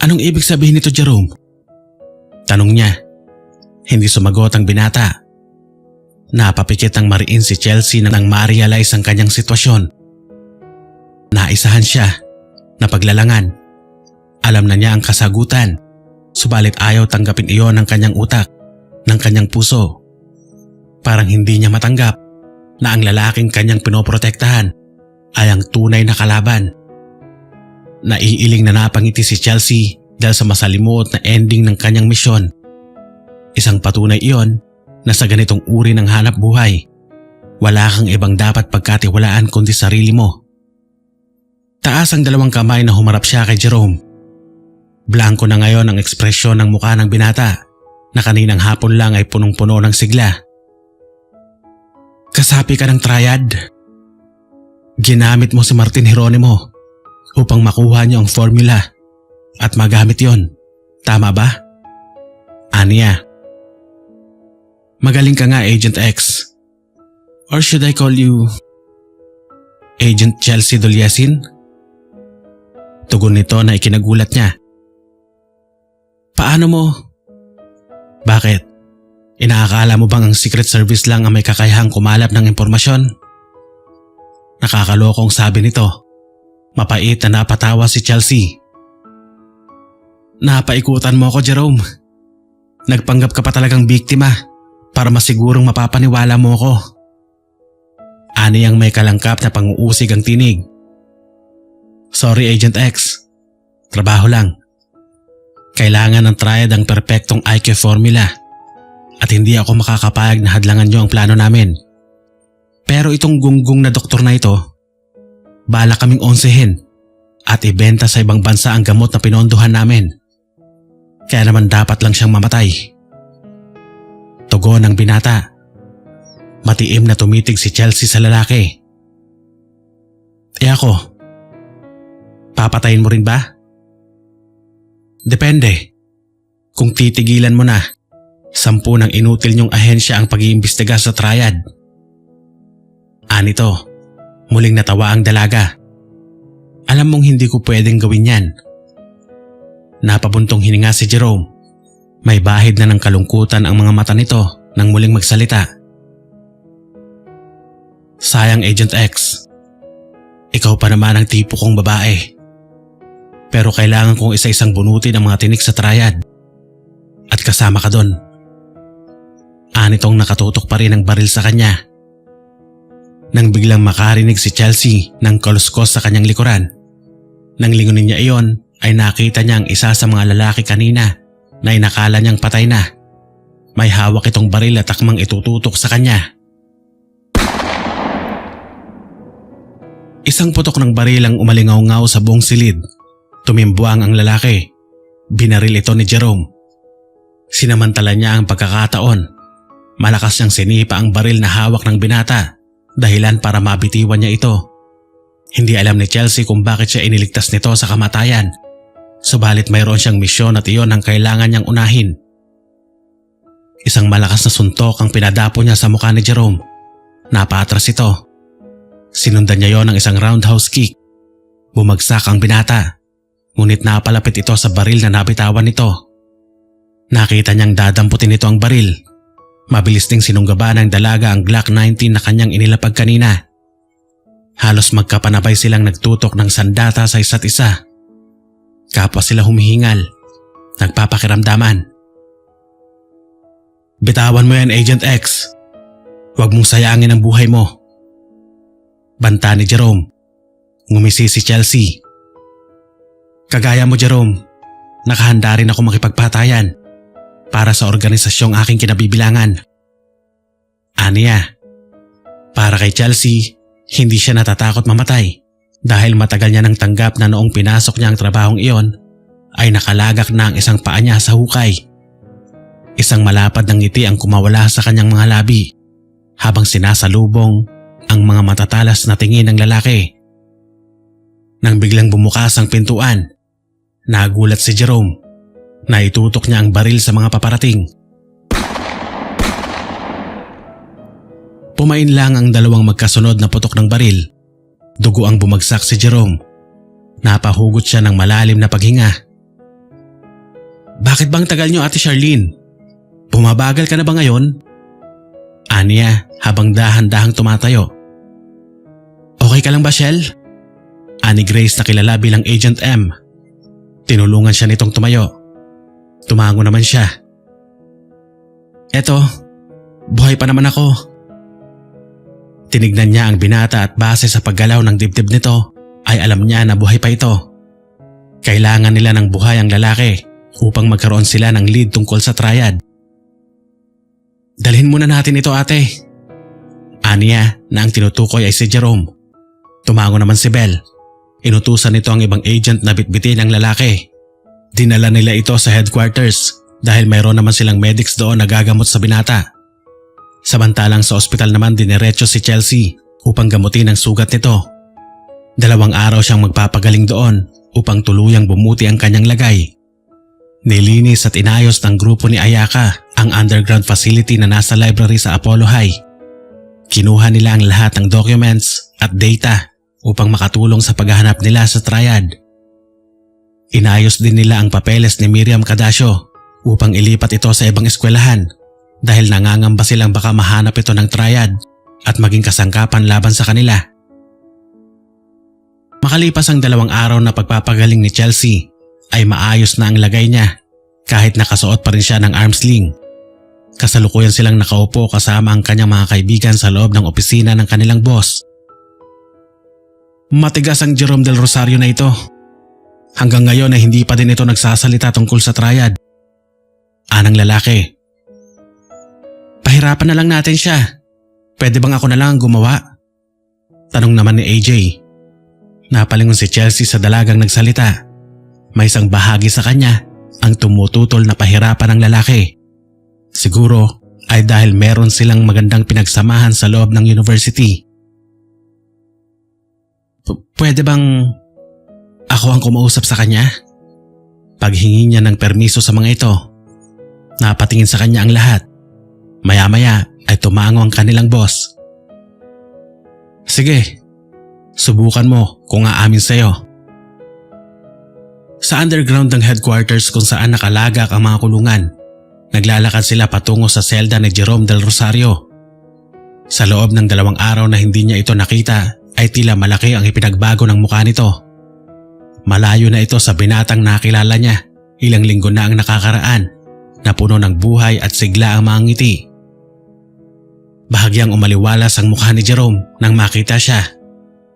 Anong ibig sabihin nito, Jerome? Tanong niya. Hindi sumagot ang binata. Napapikit ang mariin si Chelsea nang ma-realize ang kanyang sitwasyon. Naisahan siya na paglalangan. Alam na niya ang kasagutan, subalit ayaw tanggapin iyon ng kanyang utak, ng kanyang puso. Parang hindi niya matanggap na ang lalaking kanyang pinoprotektahan ay ang tunay na kalaban. Naiiling na napangiti si Chelsea dahil sa masalimuot na ending ng kanyang misyon. Isang patunay iyon na sa ganitong uri ng hanap buhay, wala kang ibang dapat pagkatiwalaan kundi sarili mo. Taas ang dalawang kamay na humarap siya kay Jerome. Blanko na ngayon ang ekspresyon ng mukha ng binata na kaninang hapon lang ay punong-puno ng sigla. Kasapi ka ng triad. Ginamit mo si Martin Geronimo upang makuha niyo ang formula at magamit yon. Tama ba? Aniya. Magaling ka nga, Agent X. Or should I call you Agent Chelsea Doliesin? Tugon nito na ikinagulat niya. Paano mo? Bakit? Inaakala mo bang ang Secret Service lang ang may kakayahang kumalap ng impormasyon? Nakakalokong sabi nito. Mapait na napatawa si Chelsea. Napaikutan mo ako, Jerome. Nagpanggap ka pa talagang biktima para masigurong mapapaniwala mo ako. Ani ang may kalangkap na pang-uusig ang tinig. Sorry, Agent X. Trabaho lang. Kailangan ng triad ang perpektong IQ formula at hindi ako makakapayag na hadlangan niyo ang plano namin. Pero itong gunggong na doktor na ito, bala kaming onsehin at ibenta sa ibang bansa ang gamot na pinondohan namin. Kaya naman dapat lang siyang mamatay. Tugon ng binata. Matiim na tumitig si Chelsea sa lalaki. Ako, papatayin mo rin ba? Depende. Kung titigilan mo na, 10 ng inutil niyong ahensya ang pag-iimbestiga sa triad. Anito, muling natawa ang dalaga. Alam mong hindi ko pwedeng gawin yan. Napabuntong hininga si Jerome. May bahid na ng kalungkutan ang mga mata nito nang muling magsalita. Sayang, Agent X. Ikaw pa naman ang tipo kong babae. Pero kailangan kong isa-isang bunutin ang mga tinik sa triad. At kasama ka doon. Anitong nakatutok pa rin ang baril sa kanya. Nang biglang makarinig si Chelsea ng kaluskos sa kanyang likuran. Nang lingunin niya iyon ay nakita niya ang isa sa mga lalaki kanina na inakala niyang patay na. May hawak itong baril at akmang itututok sa kanya. Isang putok ng baril ang umalingaw-ngaw sa buong silid. Tumimbuang ang lalaki. Binaril ito ni Jerome. Sinamantala niya ang pagkakataon. Malakas niyang sinipa ang baril na hawak ng binata, dahilan para mabitiwan niya ito. Hindi alam ni Chelsea kung bakit siya iniligtas nito sa kamatayan. Subalit mayroon siyang misyon at iyon ang kailangan niyang unahin. Isang malakas na suntok ang pinadapo niya sa mukha ni Jerome. Napaatras ito. Sinundan niya yon ng isang roundhouse kick. Bumagsak ang binata. Ngunit napalapit ito sa baril na nabitawan nito. Nakita niyang dadamputin nito ang baril. Mabilis ding sinunggaba ng dalaga ang Glock 19 na kanyang inilapag kanina. Halos magkapanabay silang nagtutok ng sandata sa isa't isa. Kapwa sila humihingal, nagpapakiramdaman. Bitawan mo yan, Agent X. Huwag mong sayangin ang buhay mo. Banta ni Jerome. Ngumisi si Chelsea. Kagaya mo, Jerome, nakahanda rin ako makipagpatayan para sa organisasyong aking kinabibilangan. Aniya, para kay Chelsea, hindi siya natatakot mamatay dahil matagal niya nang tanggap na noong pinasok niya ang trabahong iyon ay nakalagak na ang isang paa niya sa hukay. Isang malapad ng ngiti ang kumawala sa kanyang mga labi habang sinasalubong ang mga matatalas na tingin ng lalaki. Nang biglang bumukas ang pintuan, nagulat si Jerome na itutok niya ang baril sa mga paparating. Pumain lang ang dalawang magkasunod na putok ng baril. Dugo ang bumagsak si Jerome. Napahugot siya ng malalim na paghinga. Bakit bang tagal niyo, Ate Charlene? Bumabagal ka na ba ngayon? Aniya habang dahan-dahang tumatayo. Okay ka lang ba, Shell? Ani Grace na kilala bilang Agent M. Tinulungan siya nitong tumayo. Tumango naman siya. Eto, buhay pa naman ako. Tinignan niya ang binata at base sa paggalaw ng dibdib nito ay alam niya na buhay pa ito. Kailangan nila ng buhay ang lalaki upang magkaroon sila ng lead tungkol sa triad. Dalhin muna natin ito, ate. Aniya na ang tinutukoy ay si Jerome. Tumango naman si Belle. Inutusan nito ang ibang agent na bitbitin ang lalaki. Dinala nila ito sa headquarters dahil mayroon naman silang medics doon na gagamot sa binata. Samantalang sa ospital naman diniretso si Chelsea upang gamutin ang sugat nito. 2 araw siyang magpapagaling doon upang tuluyang bumuti ang kanyang lagay. Nilinis at inayos ng grupo ni Ayaka ang underground facility na nasa library sa Apollo High. Kinuha nila ang lahat ng documents at data upang makatulong sa paghahanap nila sa triad. Inayos din nila ang papeles ni Miriam Cadasio upang ilipat ito sa ibang eskwelahan dahil nangangamba silang baka mahanap ito ng triad at maging kasangkapan laban sa kanila. Makalipas ang 2 araw na pagpapagaling ni Chelsea ay maayos na ang lagay niya kahit nakasuot pa rin siya ng arm sling. Kasalukuyan silang nakaupo kasama ang kanyang mga kaibigan sa loob ng opisina ng kanilang boss. Matigas ang Jerome Del Rosario na ito. Hanggang ngayon ay hindi pa din ito nagsasalita tungkol sa triad. Anang lalaki. Pahirapan na lang natin siya. Pwede bang ako na lang ang gumawa? Tanong naman ni AJ. Napalingon si Chelsea sa dalagang nagsalita. May isang bahagi sa kanya ang tumututol na pahirapan ng lalaki. Siguro ay dahil meron silang magandang pinagsamahan sa loob ng university. Pwede bang ako ang kumausap sa kanya? Paghingi niya ng permiso sa mga ito. Napatingin sa kanya ang lahat. Maya-maya ay tumango ang kanilang boss. Sige, subukan mo kung aamin sa'yo. Sa underground ng headquarters kung saan nakalagak ang mga kulungan, naglalakad sila patungo sa selda ni Jerome Del Rosario. Sa loob ng 2 araw na hindi niya ito nakita ay tila malaki ang ipinagbago ng mukha nito. Malayo na ito sa binatang nakilala niya, ilang linggo na ang nakakaraan na puno ng buhay at sigla ang mga ngiti. Bahagyang umaliwalas ang mukha ni Jerome nang makita siya,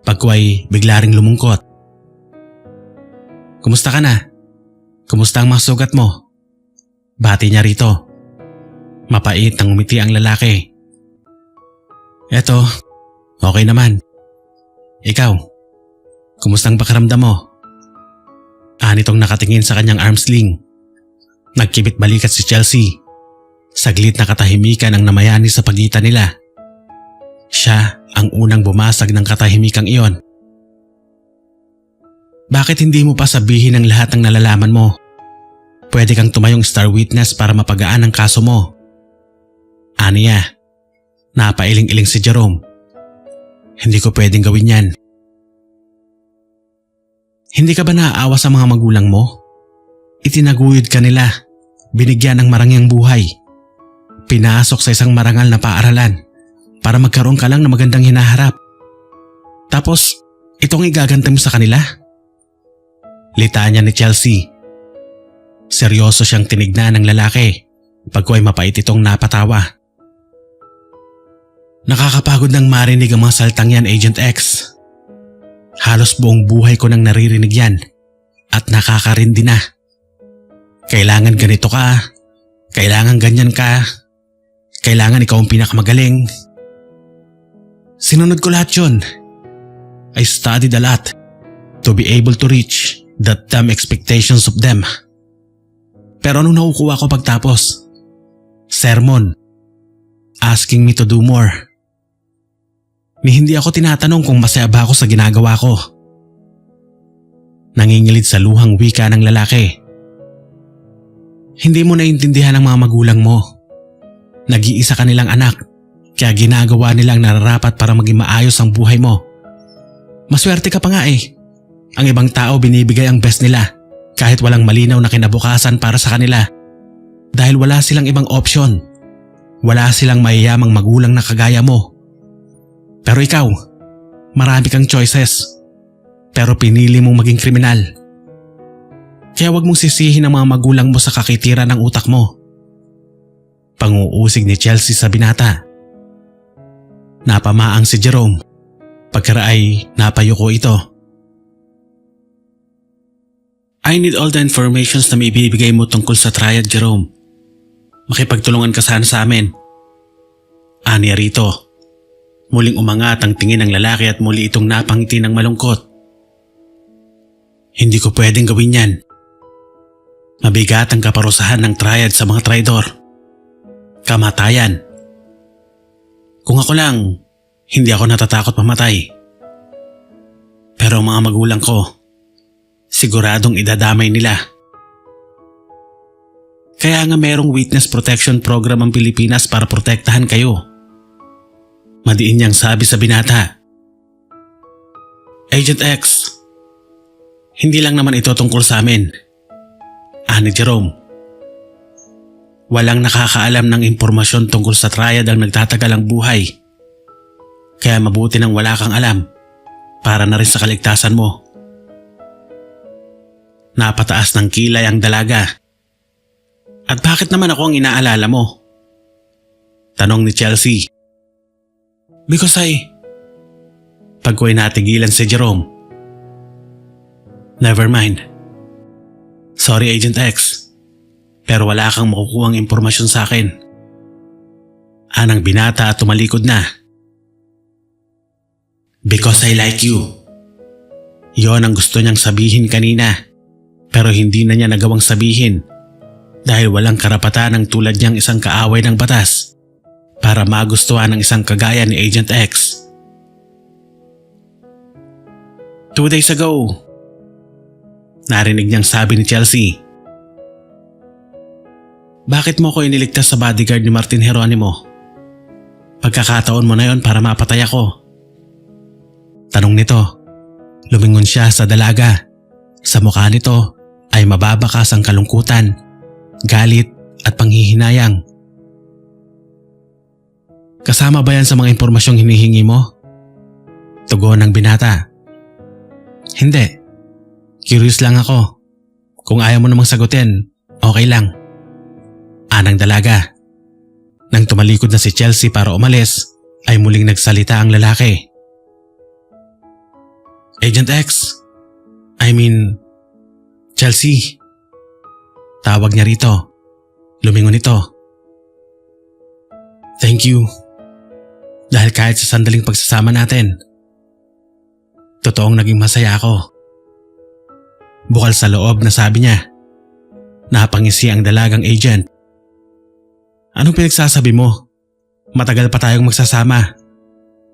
pagkuway bigla ring lumungkot. "Kumusta ka na? Kumusta ang mga sugat mo?" Bati niya rito. Mapait nang umiti ang lalaki. "Eto, okay naman. Ikaw, kumusta ang pakiramdam mo?" Anitong nakatingin sa kanyang arm sling. Nagkibit balikat si Chelsea. Saglit na katahimikan ang namayani sa pagitan nila. Siya ang unang bumasag ng katahimikang iyon. "Bakit hindi mo pa sabihin ang lahat ng nalalaman mo? Pwede kang tumayong star witness para mapagaan ang kaso mo." Aniya. Napailing-iling si Jerome. "Hindi ko pwedeng gawin yan." "Hindi ka ba naaawa sa mga magulang mo? Itinaguyod ka nila, binigyan ng marangyang buhay. Pinasok sa isang marangal na paaralan para magkaroon ka lang ng magandang hinaharap. Tapos, itong igaganti mo sa kanila?" Litanya ni Chelsea. Seryoso siyang tinignan ng lalaki, pagkuway mapait itong napatawa. "Nakakapagod nang marinig ang mga saltang yan, Agent X. Halos buong buhay ko nang naririnig yan at nakakarindi na. Kailangan ganito ka, kailangan ganyan ka, kailangan ikaw ang pinakamagaling. Sinunod ko lahat yun. I studied a lot to be able to reach the damn expectations of them. Pero anong nakukuha ko pagtapos? Sermon. Asking me to do more. Ni hindi ako tinatanong kung masaya ba ako sa ginagawa ko." Nangingilid sa luhang wika ng lalaki. "Hindi mo naiintindihan ang mga magulang mo. Nag-iisa ka nilang anak, kaya ginagawa nilang nararapat para maging maayos ang buhay mo. Maswerte ka pa nga eh. Ang ibang tao binibigay ang best nila kahit walang malinaw na kinabukasan para sa kanila. Dahil wala silang ibang option. Wala silang mayayamang magulang na kagaya mo. Pero ikaw, marami kang choices. Pero pinili mong maging kriminal. Kaya wag mong sisihin ang mga magulang mo sa kakitiran ng utak mo." Panguusig ni Chelsea sa binata. Napamaang si Jerome. Pagkaraay, napayuko ito. "I need all the informations na maibibigay mo tungkol sa triad, Jerome. Makipagtulungan ka sana sa amin." Aniya rito. Muling umangat ang tingin ng lalaki at muli itong napangiti ng malungkot. "Hindi ko pwedeng gawin yan. Mabigat ang kaparusahan ng triad sa mga traidor. Kamatayan. Kung ako lang, hindi ako natatakot mamatay. Pero ang mga magulang ko, siguradong idadamay nila. Kaya nga merong witness protection program ang Pilipinas para protektahan kayo." Madiin niyang sabi sa binata. "Agent X, hindi lang naman ito tungkol sa amin." Ani Jerome. "Walang nakakaalam ng impormasyon tungkol sa triad ang nagtatagal ang buhay. Kaya mabuti nang wala kang alam para na rin sa kaligtasan mo." Napataas ng kilay ang dalaga. "At bakit naman ako ang inaalala mo?" Tanong ni Chelsea. "Because Pagkuway natigilan si Jerome. "Never mind. Sorry, Agent X. Pero wala kang makukuhang impormasyon sa akin." Anang binata at tumalikod na. "Because I like you." Yon ang gusto niyang sabihin kanina, pero hindi na niya nagawang sabihin dahil walang karapatan ng tulad niyang isang kaaway ng batas para magustuhan ng isang kagaya ni Agent X. 2 days ago, narinig niyang sabi ni Chelsea. "Bakit mo ko iniligtas sa bodyguard ni Martin Jeronimo? Pagkakataon mo na yon para mapatay ako." Tanong nito. Lumingon siya sa dalaga. Sa mukha nito ay mababakas ang kalungkutan, galit at panghihinayang. Kasama ba yan sa mga impormasyong hinihingi mo? Tugon ng binata. Hindi. Curious lang ako. Kung ayaw mo namang sagutin, okay lang. Anang dalaga. Nang tumalikod na si Chelsea para umalis, ay muling nagsalita ang lalaki. Agent X, Chelsea. Tawag niya rito. Lumingon ito. Thank you. Dahil kahit sa sandaling pagsasama natin, totoong naging masaya ako. Bukal sa loob na sabi niya. Napangisi ang dalagang agent. Anong pinagsasabi mo? Matagal pa tayong magsasama.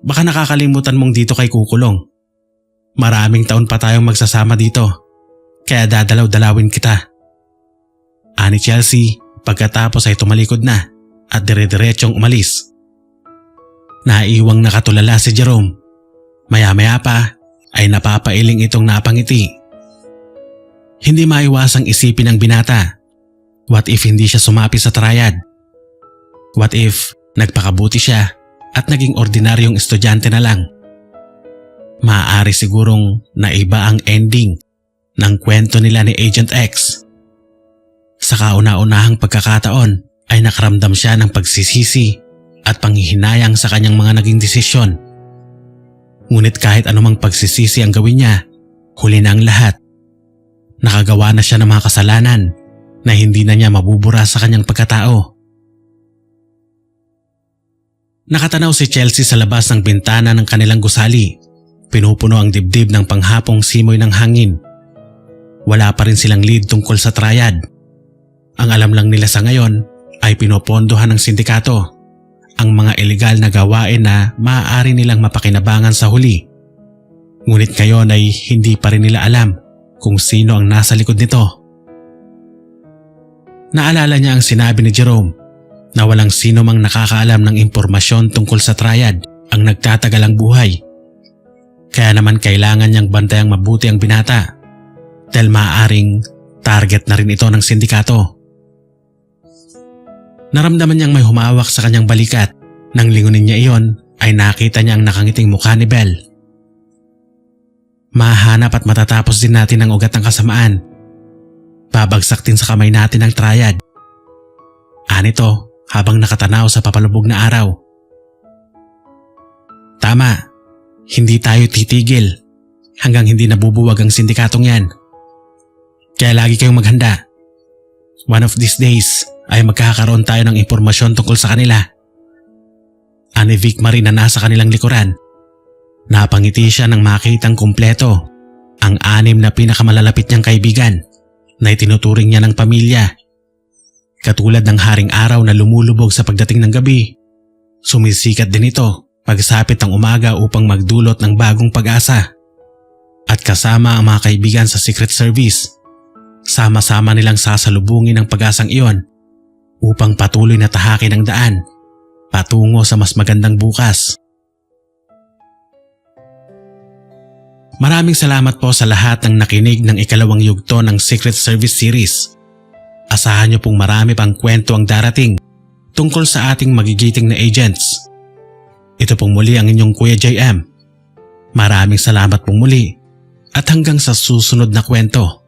Baka nakakalimutan mong dito kay kukulong. Maraming taon pa tayong magsasama dito. Kaya dadalaw-dalawin kita. Ani Chelsea pagkatapos ay tumalikod na at dire-diretsyong umalis. Naiwang nakatulala si Jerome. Maya-maya pa ay napapailing itong napangiti. Hindi maiwasang isipin ng binata. What if hindi siya sumapi sa triad? What if nagpakabuti siya at naging ordinaryong estudyante na lang? Maaari sigurong naiba ang ending ng kwento nila ni Agent X. Sa kauna-unahang pagkakataon ay nakaramdam siya ng pagsisisi at panghihinayang sa kanyang mga naging desisyon. Ngunit kahit anumang pagsisisi ang gawin niya, huli na ang lahat. Nakagawa na siya ng mga kasalanan na hindi na niya mabubura sa kanyang pagkatao. Nakatanaw si Chelsea sa labas ng bintana ng kanilang gusali. Pinupuno ang dibdib ng panghapong simoy ng hangin. Wala pa rin silang lead tungkol sa triad. Ang alam lang nila sa ngayon ay pinopondohan ng sindikato ang mga ilegal na gawain na maaari nilang mapakinabangan sa huli. Ngunit ngayon ay hindi pa rin nila alam kung sino ang nasa likod nito. Naalala niya ang sinabi ni Jerome na walang sino mang nakakaalam ng impormasyon tungkol sa triad ang nagtatagalang buhay. Kaya naman kailangan niyang bantayang mabuti ang binata dahil maaaring target na rin ito ng sindikato. Naramdaman niyang may humawak sa kanyang balikat. Nang lingunin niya iyon ay nakita niya ang nakangiting mukha ni Belle. Mahanap at matatapos din natin ang ugat ng kasamaan. Babagsak din sa kamay natin ang triad. Anito habang nakatanaw sa papalubog na araw. Tama. Hindi tayo titigil hanggang hindi nabubuwag ang sindikatong yan. Kaya lagi kayong maghanda. One of these days ay magkakaroon tayo ng impormasyon tungkol sa kanila. Ani Vic Marie na nasa kanilang likuran. Napangiti siya nang makitang kumpleto ang 6 na pinakamalalapit niyang kaibigan na itinuturing niya ng pamilya. Katulad ng haring araw na lumulubog sa pagdating ng gabi, sumisikat din ito pagsapit ng umaga upang magdulot ng bagong pag-asa. At kasama ang mga kaibigan sa Secret Service, sama-sama nilang sasalubungin ang pag-asang iyon upang patuloy na tahakin ang daan patungo sa mas magandang bukas. Maraming salamat po sa lahat ng nakinig ng ikalawang yugto ng Secret Service series. Asahan niyo pong marami pang kwento ang darating tungkol sa ating magigiting na agents. Ito pong muli ang inyong Kuya JM. Maraming salamat pong muli at hanggang sa susunod na kwento.